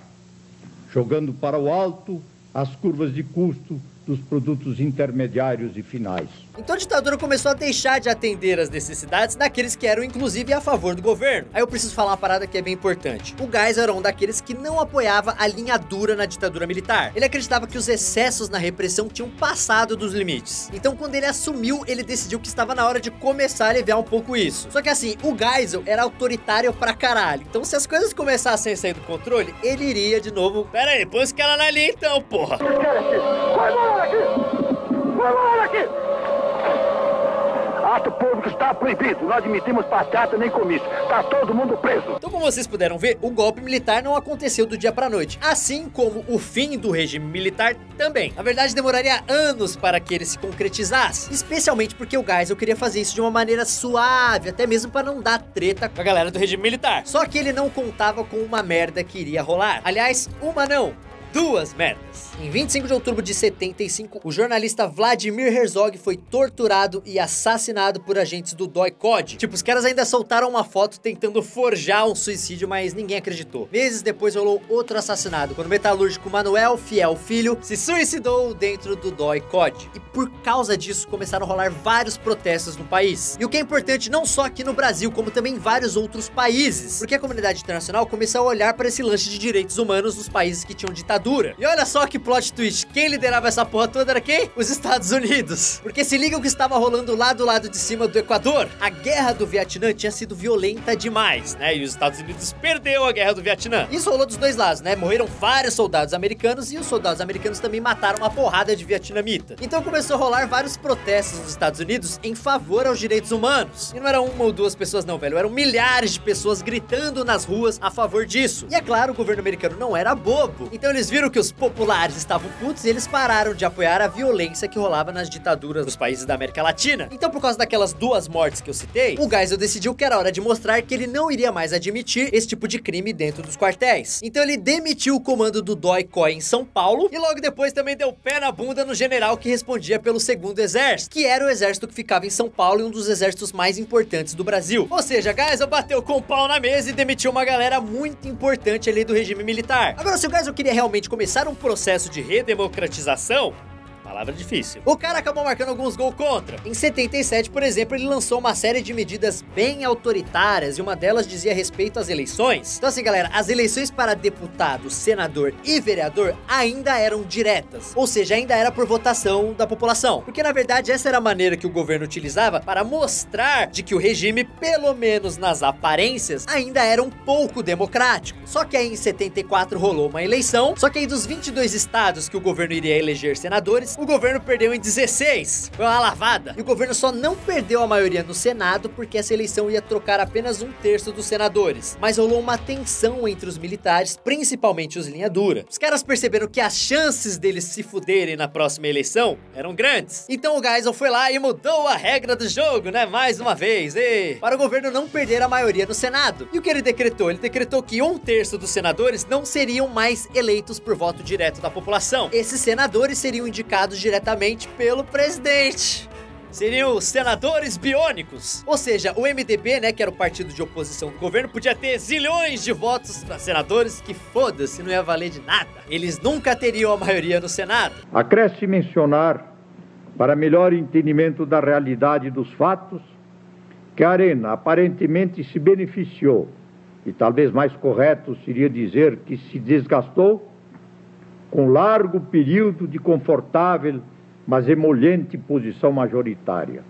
jogando para o alto as curvas de custo dos produtos intermediários e finais. Então a ditadura começou a deixar de atender as necessidades daqueles que eram inclusive a favor do governo. Aí eu preciso falar uma parada que é bem importante. O Geisel era um daqueles que não apoiava a linha dura na ditadura militar. Ele acreditava que os excessos na repressão tinham passado dos limites. Então quando ele assumiu, ele decidiu que estava na hora de começar a aliviar um pouco isso. Só que assim, o Geisel era autoritário pra caralho. Então se as coisas começassem a sair do controle, ele iria de novo: pera aí, põe os caras na linha então, porra. Vai embora daqui! Vai embora daqui! Ato público está proibido. Não admitimos passeata nem comício. Está todo mundo preso. Então, como vocês puderam ver, o golpe militar não aconteceu do dia pra noite. Assim como o fim do regime militar também. Na verdade, demoraria anos para que ele se concretizasse. Especialmente porque o Geisel queria fazer isso de uma maneira suave, até mesmo para não dar treta com a galera do regime militar. Só que ele não contava com uma merda que iria rolar. Aliás, uma não, duas merdas. Em 25 de outubro de 75, o jornalista Vladimir Herzog foi torturado e assassinado por agentes do DOI-CODE. Tipo, os caras ainda soltaram uma foto tentando forjar um suicídio, mas ninguém acreditou. Meses depois rolou outro assassinato, quando o metalúrgico Manuel Fiel Filho se suicidou dentro do DOI-CODE. E por causa disso, começaram a rolar vários protestos no país. E o que é importante não só aqui no Brasil, como também em vários outros países, porque a comunidade internacional começou a olhar para esse lance de direitos humanos nos países que tinham ditadura. ditadura. E olha só que plot twist, quem liderava essa porra toda era quem? Os Estados Unidos. Porque se liga o que estava rolando lá do lado de cima do Equador. A guerra do Vietnã tinha sido violenta demais, né? E os Estados Unidos perdeu a guerra do Vietnã. Isso rolou dos dois lados, né? Morreram vários soldados americanos e os soldados americanos também mataram uma porrada de vietnamita. Então começou a rolar vários protestos nos Estados Unidos em favor aos direitos humanos. E não eram uma ou duas pessoas não, velho. Eram milhares de pessoas gritando nas ruas a favor disso. E é claro, o governo americano não era bobo. Então eles viram que os populares estavam putos e eles pararam de apoiar a violência que rolava nas ditaduras dos países da América Latina. Então por causa daquelas 2 mortes que eu citei, o Geisel decidiu que era hora de mostrar que ele não iria mais admitir esse tipo de crime dentro dos quartéis. Então ele demitiu o comando do DOI-COI em São Paulo e logo depois também deu pé na bunda no general que respondia pelo 2º Exército, que era o exército que ficava em São Paulo e um dos exércitos mais importantes do Brasil. Ou seja, Geisel bateu com o pau na mesa e demitiu uma galera muito importante ali do regime militar. Agora, se o Geisel queria realmente começar um processo de redemocratização, palavra difícil, o cara acabou marcando alguns gols contra. Em 77, por exemplo, ele lançou uma série de medidas bem autoritárias e uma delas dizia respeito às eleições. Então assim, galera, as eleições para deputado, senador e vereador ainda eram diretas, ou seja, ainda era por votação da população. Porque na verdade essa era a maneira que o governo utilizava para mostrar de que o regime, pelo menos nas aparências, ainda era um pouco democrático. Só que aí em 74 rolou uma eleição, só que aí dos 22 estados que o governo iria eleger senadores, o governo perdeu em 16. Foi uma lavada. E o governo só não perdeu a maioria no Senado porque essa eleição ia trocar apenas 1/3 dos senadores. Mas rolou uma tensão entre os militares, principalmente os linha dura. Os caras perceberam que as chances deles se fuderem na próxima eleição eram grandes. Então o Geisel foi lá e mudou a regra do jogo, né? Mais uma vez. Para o governo não perder a maioria no Senado. E o que ele decretou? Ele decretou que 1/3 dos senadores não seriam mais eleitos por voto direto da população. Esses senadores seriam indicados diretamente pelo presidente. Seriam os senadores biônicos. Ou seja, o MDB, né, que era o partido de oposição do governo, podia ter zilhões de votos para senadores que foda-se, não ia valer de nada. Eles nunca teriam a maioria no Senado. Acresce mencionar, para melhor entendimento da realidade dos fatos, que a Arena aparentemente se beneficiou, e talvez mais correto seria dizer que se desgastou, com largo período de confortável, mas emolente posição majoritária.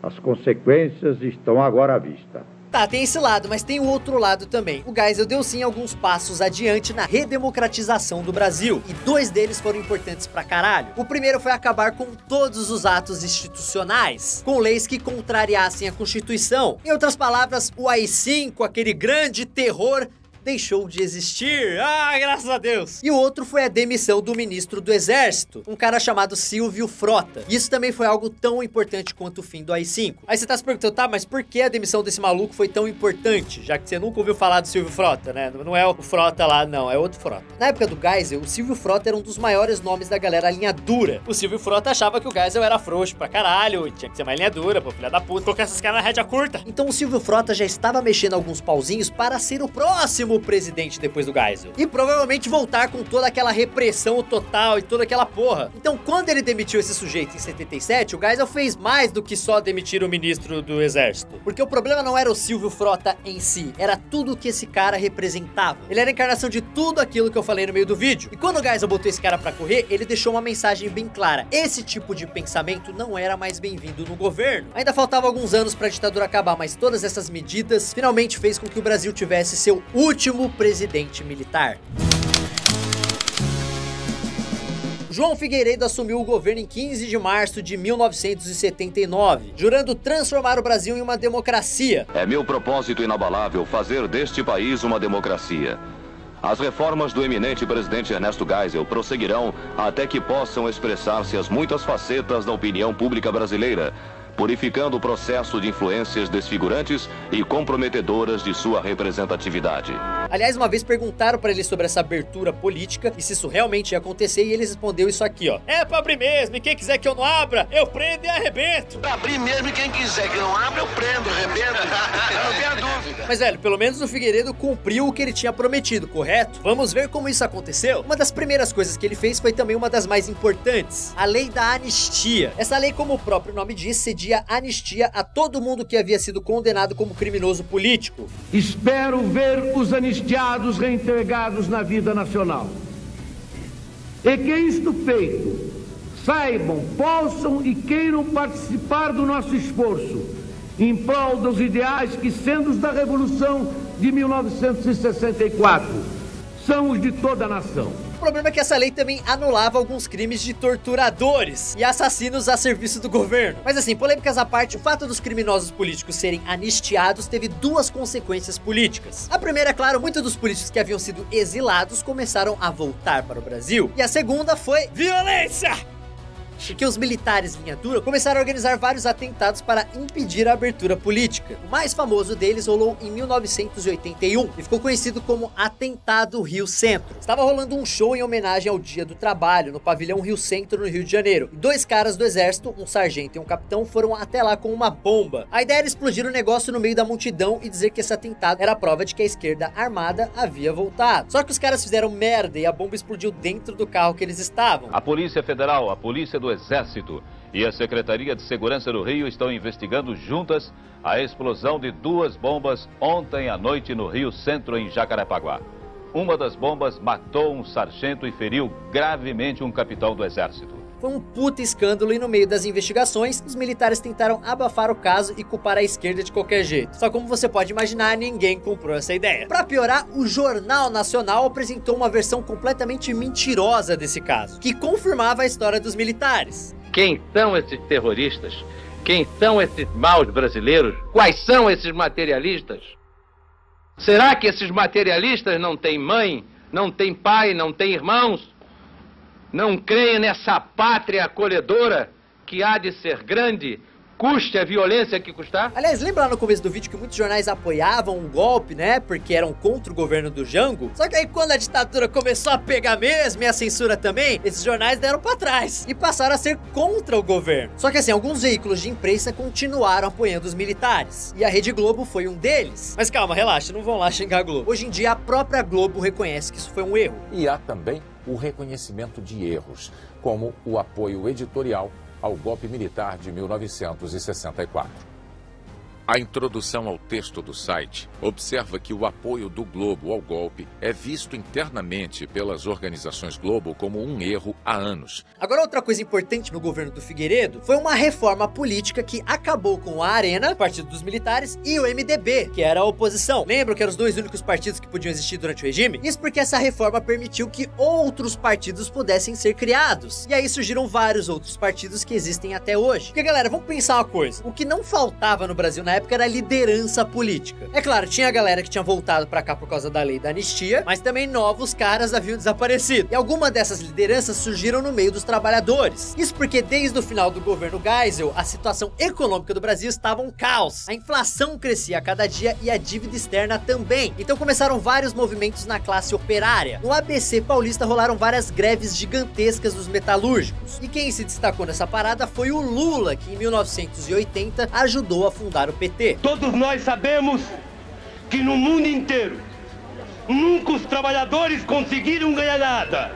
As consequências estão agora à vista. Tá, tem esse lado, mas tem o outro lado também. O Geisel deu sim alguns passos adiante na redemocratização do Brasil, e 2 deles foram importantes pra caralho. O primeiro foi acabar com todos os atos institucionais, com leis que contrariassem a Constituição. Em outras palavras, o AI-5, aquele grande terror, deixou de existir. Ah, graças a Deus. E o outro foi a demissão do ministro do Exército, um cara chamado Silvio Frota. E isso também foi algo tão importante quanto o fim do AI-5. Aí você tá se perguntando, tá, mas por que a demissão desse maluco foi tão importante? Já que você nunca ouviu falar do Silvio Frota, né? Não é o Frota lá, não, é outro Frota. Na época do Geisel, o Silvio Frota era um dos maiores nomes da galera linha dura. O Silvio Frota achava que o Geisel era frouxo pra caralho, e tinha que ser mais linha dura, pô, filha da puta, colocar essas caras na rédea curta. Então o Silvio Frota já estava mexendo alguns pauzinhos para ser o próximo presidente depois do Geisel. E provavelmente voltar com toda aquela repressão total e toda aquela porra. Então, quando ele demitiu esse sujeito em 77, o Geisel fez mais do que só demitir o ministro do Exército. Porque o problema não era o Silvio Frota em si, era tudo que esse cara representava. Ele era a encarnação de tudo aquilo que eu falei no meio do vídeo. E quando o Geisel botou esse cara pra correr, ele deixou uma mensagem bem clara. Esse tipo de pensamento não era mais bem-vindo no governo. Ainda faltava alguns anos pra ditadura acabar, mas todas essas medidas finalmente fez com que o Brasil tivesse seu último presidente militar. João Figueiredo assumiu o governo em 15 de março de 1979, jurando transformar o Brasil em uma democracia. É meu propósito inabalável fazer deste país uma democracia. As reformas do eminente presidente Ernesto Geisel prosseguirão até que possam expressar-se as muitas facetas da opinião pública brasileira, purificando o processo de influências desfigurantes e comprometedoras de sua representatividade. Aliás, uma vez perguntaram pra ele sobre essa abertura política e se isso realmente ia acontecer, e ele respondeu isso aqui, ó. É pra abrir mesmo, e quem quiser que eu não abra, eu prendo e arrebento. Pra abrir mesmo, e quem quiser que não abra, eu prendo, arrebento. Não tenha dúvida. Mas, velho, pelo menos o Figueiredo cumpriu o que ele tinha prometido, correto? Vamos ver como isso aconteceu? Uma das primeiras coisas que ele fez foi também uma das mais importantes, a lei da anistia. Essa lei, como o próprio nome diz, cedia anistia a todo mundo que havia sido condenado como criminoso político. Espero ver os anistiados reintegrados na vida nacional. e que isto feito, saibam, possam e queiram participar do nosso esforço em prol dos ideais que, sendo os da Revolução de 1964, são os de toda a nação. O problema é que essa lei também anulava alguns crimes de torturadores e assassinos a serviço do governo. Mas assim, polêmicas à parte, o fato dos criminosos políticos serem anistiados teve duas consequências políticas. A primeira, é claro, muitos dos políticos que haviam sido exilados começaram a voltar para o Brasil. E a segunda foi violência! Porque os militares linha dura começaram a organizar vários atentados para impedir a abertura política. O mais famoso deles rolou em 1981 e ficou conhecido como Atentado Rio Centro. Estava rolando um show em homenagem ao Dia do Trabalho no pavilhão Rio Centro, no Rio de Janeiro. E dois caras do exército, um sargento e um capitão, foram até lá com uma bomba. A ideia era explodir o negócio no meio da multidão e dizer que esse atentado era a prova de que a esquerda armada havia voltado. Só que os caras fizeram merda e a bomba explodiu dentro do carro que eles estavam. A Polícia Federal, a Polícia do Exército e a Secretaria de Segurança do Rio estão investigando juntas a explosão de duas bombas ontem à noite no Rio Centro, em Jacarepaguá. Uma das bombas matou um sargento e feriu gravemente um capitão do Exército. Foi um puta escândalo e no meio das investigações, os militares tentaram abafar o caso e culpar a esquerda de qualquer jeito. Só como você pode imaginar, ninguém comprou essa ideia. Pra piorar, o Jornal Nacional apresentou uma versão completamente mentirosa desse caso, que confirmava a história dos militares. Quem são esses terroristas? Quem são esses maus brasileiros? Quais são esses materialistas? Será que esses materialistas não têm mãe, não têm pai, não têm irmãos? Não creem nessa pátria acolhedora que há de ser grande, custe a violência que custar? Aliás, lembra lá no começo do vídeo que muitos jornais apoiavam um golpe, né? Porque eram contra o governo do Jango? Só que aí quando a ditadura começou a pegar mesmo e a censura também, esses jornais deram pra trás e passaram a ser contra o governo. Só que assim, alguns veículos de imprensa continuaram apoiando os militares. E a Rede Globo foi um deles. Mas calma, relaxa, não vão lá xingar a Globo. Hoje em dia, a própria Globo reconhece que isso foi um erro. E há também o reconhecimento de erros, como o apoio editorial ao golpe militar de 1964. A introdução ao texto do site observa que o apoio do Globo ao golpe é visto internamente pelas organizações Globo como um erro há anos. Agora, outra coisa importante no governo do Figueiredo foi uma reforma política que acabou com a Arena, Partido dos Militares, e o MDB, que era a oposição. Lembram que eram os dois únicos partidos que podiam existir durante o regime? Isso porque essa reforma permitiu que outros partidos pudessem ser criados. E aí surgiram vários outros partidos que existem até hoje. Porque, galera, vamos pensar uma coisa. O que não faltava no Brasil na época era liderança política. É claro, tinha a galera que tinha voltado pra cá por causa da lei da anistia, mas também novos caras haviam desaparecido. E algumas dessas lideranças surgiram no meio dos trabalhadores. Isso porque desde o final do governo Geisel, a situação econômica do Brasil estava um caos. A inflação crescia a cada dia e a dívida externa também. Então começaram vários movimentos na classe operária. No ABC paulista rolaram várias greves gigantescas dos metalúrgicos. E quem se destacou nessa parada foi o Lula, que em 1980 ajudou a fundar o PT. Todos nós sabemos que no mundo inteiro nunca os trabalhadores conseguiram ganhar nada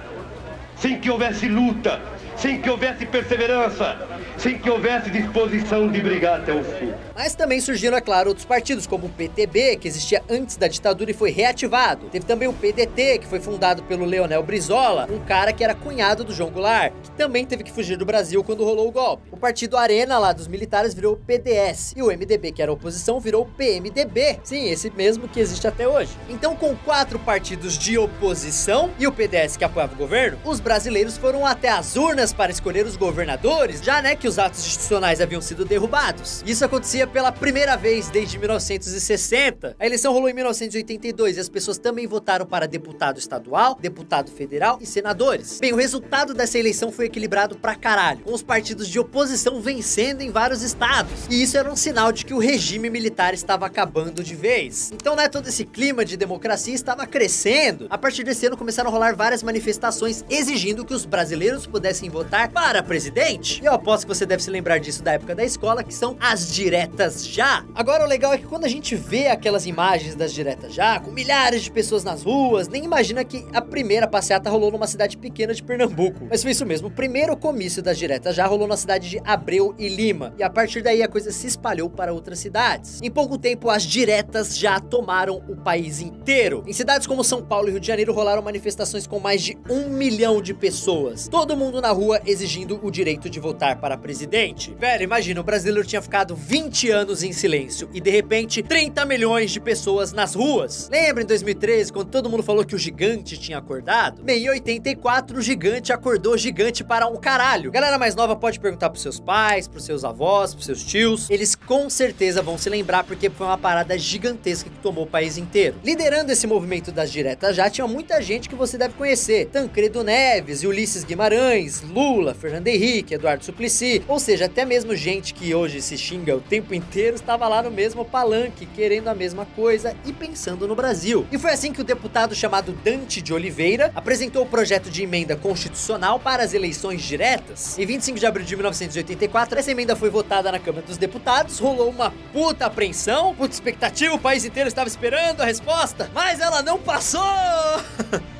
sem que houvesse luta, sem que houvesse perseverança, sem que houvesse disposição de brigar até o fim. Mas também surgiram, é claro, outros partidos, como o PTB, que existia antes da ditadura e foi reativado. Teve também o PDT, que foi fundado pelo Leonel Brizola, um cara que era cunhado do João Goulart, que também teve que fugir do Brasil quando rolou o golpe. O partido Arena, lá dos militares, virou o PDS. E o MDB, que era a oposição, virou o PMDB. Sim, esse mesmo que existe até hoje. Então, com 4 partidos de oposição e o PDS que apoiava o governo, os brasileiros foram até as urnas para escolher os governadores, já né que os atos institucionais haviam sido derrubados. Isso acontecia pela primeira vez desde 1960. A eleição rolou em 1982 e as pessoas também votaram para deputado estadual, deputado federal e senadores. Bem, o resultado dessa eleição foi equilibrado pra caralho, com os partidos de oposição vencendo em vários estados. E isso era um sinal de que o regime militar estava acabando de vez. Então, né, todo esse clima de democracia estava crescendo. A partir desse ano começaram a rolar várias manifestações exigindo que os brasileiros pudessem votar para presidente. E eu aposto que você deve se lembrar disso da época da escola, que são as diretas já. Agora o legal é que quando a gente vê aquelas imagens das diretas já, com milhares de pessoas nas ruas, nem imagina que a primeira passeata rolou numa cidade pequena de Pernambuco. Mas foi isso mesmo, o primeiro comício das diretas já rolou na cidade de Abreu e Lima, e a partir daí a coisa se espalhou para outras cidades. Em pouco tempo, as diretas já tomaram o país inteiro. Em cidades como São Paulo e Rio de Janeiro rolaram manifestações com mais de 1 milhão de pessoas. Todo mundo na rua exigindo o direito de votar para presidente. Velho, imagina, o brasileiro tinha ficado 20 anos em silêncio e de repente 30 milhões de pessoas nas ruas. Lembra em 2013, quando todo mundo falou que o gigante tinha acordado? Bem, em 84 o gigante acordou gigante para um caralho. Galera mais nova pode perguntar pros seus pais, pros seus avós, pros seus tios. Eles com certeza vão se lembrar porque foi uma parada gigantesca que tomou o país inteiro. Liderando esse movimento das diretas já tinha muita gente que você deve conhecer. Tancredo Neves, Ulisses Guimarães, Lula, Fernando Henrique, Eduardo Suplicy. Ou seja, até mesmo gente que hoje se xinga o tempo inteiro estava lá no mesmo palanque, querendo a mesma coisa e pensando no Brasil. E foi assim que o deputado chamado Dante de Oliveira apresentou o projeto de emenda constitucional para as eleições diretas. Em 25 de abril de 1984, essa emenda foi votada na Câmara dos Deputados, rolou uma puta apreensão, puta expectativa, o país inteiro estava esperando a resposta, mas ela não passou!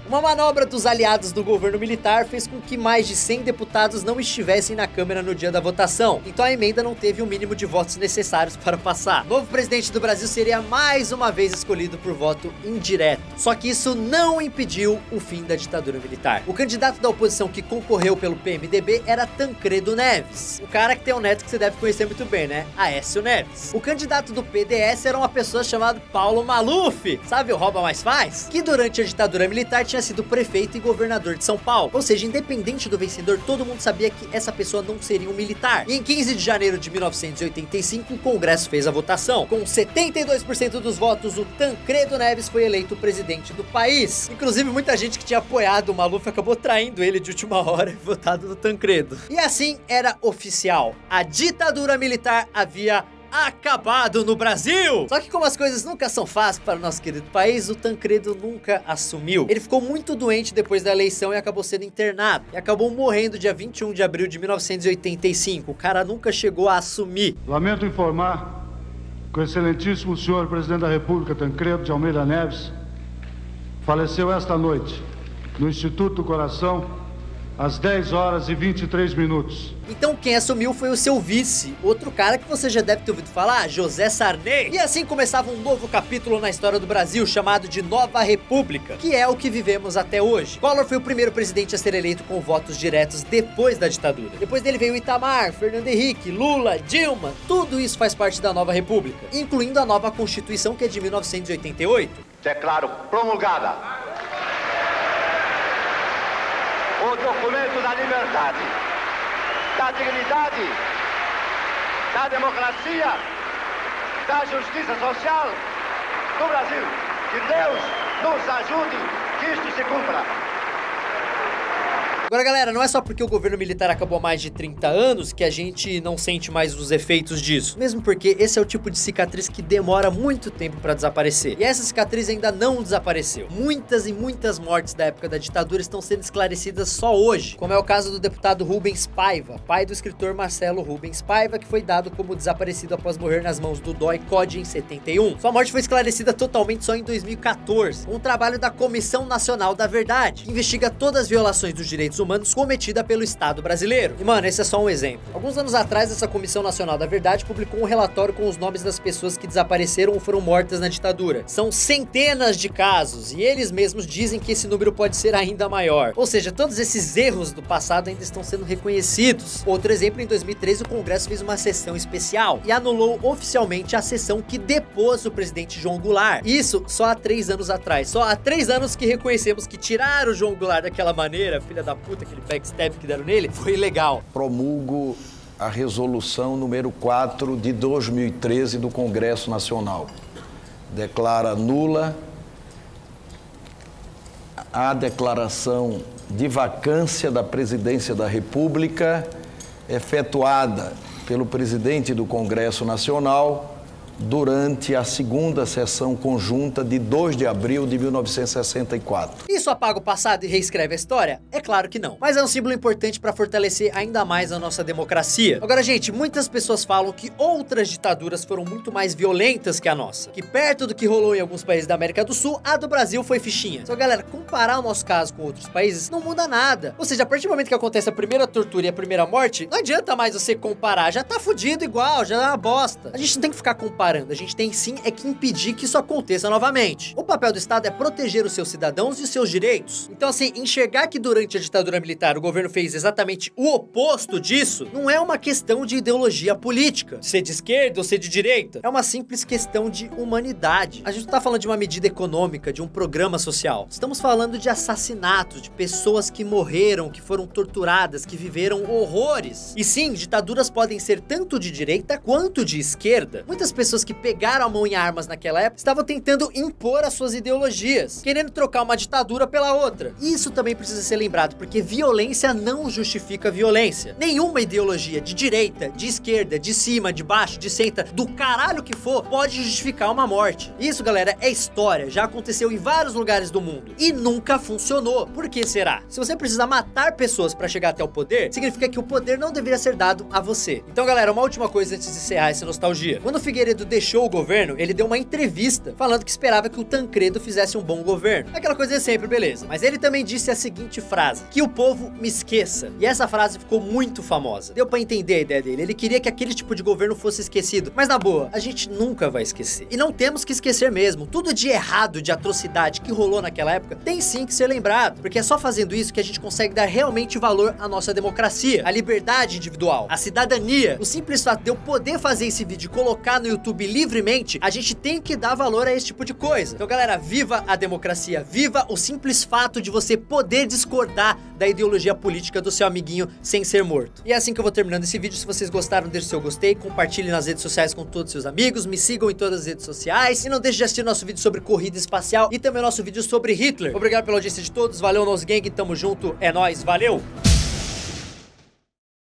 Uma manobra dos aliados do governo militar fez com que mais de 100 deputados não estivessem na Câmara no dia da votação, então a emenda não teve o mínimo de votos necessários para passar. O novo presidente do Brasil seria mais uma vez escolhido por voto indireto. Só que isso não impediu o fim da ditadura militar. O candidato da oposição que concorreu pelo PMDB era Tancredo Neves, o cara que tem um neto que você deve conhecer muito bem, né? Aécio Neves. O candidato do PDS era uma pessoa chamada Paulo Maluf, sabe o rouba mais faz? Que durante a ditadura militar tinha sido prefeito e governador de São Paulo. Ou seja, independente do vencedor, todo mundo sabia que essa pessoa não seria um militar. E em 15 de janeiro de 1985, o Congresso fez a votação. Com 72% dos votos, o Tancredo Neves foi eleito presidente do país. Inclusive, muita gente que tinha apoiado o Maluf acabou traindo ele de última hora e votado no Tancredo. E assim era oficial. A ditadura militar havia acabado no Brasil! Só que como as coisas nunca são fáceis para o nosso querido país, o Tancredo nunca assumiu. Ele ficou muito doente depois da eleição e acabou sendo internado. E acabou morrendo dia 21 de abril de 1985. O cara nunca chegou a assumir. Lamento informar que o excelentíssimo senhor presidente da República, Tancredo de Almeida Neves, faleceu esta noite no Instituto do Coração, às 10 horas e 23 minutos. Então quem assumiu foi o seu vice, outro cara que você já deve ter ouvido falar, José Sarney. E assim começava um novo capítulo na história do Brasil, chamado de Nova República, que é o que vivemos até hoje. Collor foi o primeiro presidente a ser eleito com votos diretos depois da ditadura. Depois dele veio Itamar, Fernando Henrique, Lula, Dilma, tudo isso faz parte da Nova República, incluindo a nova Constituição, que é de 1988. Declaro promulgada o documento da liberdade, da dignidade, da democracia, da justiça social do Brasil. Que Deus nos ajude que isto se cumpra. Agora, galera, não é só porque o governo militar acabou há mais de 30 anos que a gente não sente mais os efeitos disso. Mesmo porque esse é o tipo de cicatriz que demora muito tempo pra desaparecer. E essa cicatriz ainda não desapareceu. Muitas e muitas mortes da época da ditadura estão sendo esclarecidas só hoje. Como é o caso do deputado Rubens Paiva, pai do escritor Marcelo Rubens Paiva, que foi dado como desaparecido após morrer nas mãos do DOI-CODE em 71. Sua morte foi esclarecida totalmente só em 2014. Um trabalho da Comissão Nacional da Verdade, que investiga todas as violações dos direitos humanos cometida pelo Estado brasileiro. E mano, esse é só um exemplo. Alguns anos atrás, essa Comissão Nacional da Verdade publicou um relatório com os nomes das pessoas que desapareceram ou foram mortas na ditadura. São centenas de casos e eles mesmos dizem que esse número pode ser ainda maior. Ou seja, todos esses erros do passado ainda estão sendo reconhecidos. Outro exemplo, em 2013 o Congresso fez uma sessão especial e anulou oficialmente a sessão que depôs o presidente João Goulart. Isso só há 3 anos atrás. Só há 3 anos que reconhecemos que tirar o João Goulart daquela maneira, filha da puta, aquele backstab que deram nele, foi ilegal. Promulgo a resolução número 4 de 2013 do Congresso Nacional. Declara nula a declaração de vacância da presidência da República efetuada pelo presidente do Congresso Nacional, durante a segunda sessão conjunta de 2 de abril de 1964. Isso apaga o passado e reescreve a história? É claro que não. Mas é um símbolo importante para fortalecer ainda mais a nossa democracia. Agora, gente, muitas pessoas falam que outras ditaduras foram muito mais violentas que a nossa. Que perto do que rolou em alguns países da América do Sul, a do Brasil foi fichinha. Só, galera, comparar o nosso caso com outros países não muda nada. Ou seja, a partir do momento que acontece a primeira tortura e a primeira morte, não adianta mais você comparar. Já tá fudido igual, já é uma bosta. A gente não tem que ficar comparando. A gente tem sim é que impedir que isso aconteça novamente. O papel do Estado é proteger os seus cidadãos e os seus direitos. Então, assim, enxergar que durante a ditadura militar o governo fez exatamente o oposto disso, não é uma questão de ideologia política, ser de esquerda ou ser de direita. É uma simples questão de humanidade. A gente não tá falando de uma medida econômica, de um programa social. Estamos falando de assassinatos, de pessoas que morreram, que foram torturadas, que viveram horrores. E sim, ditaduras podem ser tanto de direita quanto de esquerda. Muitas pessoas que pegaram a mão em armas naquela época estavam tentando impor as suas ideologias, querendo trocar uma ditadura pela outra. Isso também precisa ser lembrado, porque violência não justifica violência. Nenhuma ideologia de direita, de esquerda, de cima, de baixo, de centro, do caralho que for, pode justificar uma morte. Isso, galera, é história, já aconteceu em vários lugares do mundo e nunca funcionou. Por que será? Se você precisa matar pessoas para chegar até o poder, significa que o poder não deveria ser dado a você. Então, galera, uma última coisa antes de encerrar essa nostalgia. Quando o Figueiredo deixou o governo, ele deu uma entrevista falando que esperava que o Tancredo fizesse um bom governo. Aquela coisa é sempre, beleza. Mas ele também disse a seguinte frase: que o povo me esqueça. E essa frase ficou muito famosa. Deu pra entender a ideia dele. Ele queria que aquele tipo de governo fosse esquecido. Mas na boa, a gente nunca vai esquecer. E não temos que esquecer mesmo. Tudo de errado, de atrocidade que rolou naquela época, tem sim que ser lembrado. Porque é só fazendo isso que a gente consegue dar realmente valor à nossa democracia, à liberdade individual, à cidadania. O simples fato de eu poder fazer esse vídeo e colocar no YouTube livremente, a gente tem que dar valor a esse tipo de coisa. Então, galera, viva a democracia, viva o simples fato de você poder discordar da ideologia política do seu amiguinho sem ser morto. E é assim que eu vou terminando esse vídeo. Se vocês gostaram, deixe seu gostei, compartilhe nas redes sociais com todos os seus amigos, me sigam em todas as redes sociais e não deixe de assistir nosso vídeo sobre corrida espacial e também o nosso vídeo sobre Hitler. Obrigado pela audiência de todos, valeu, Nos Gang, tamo junto, é nóis, valeu!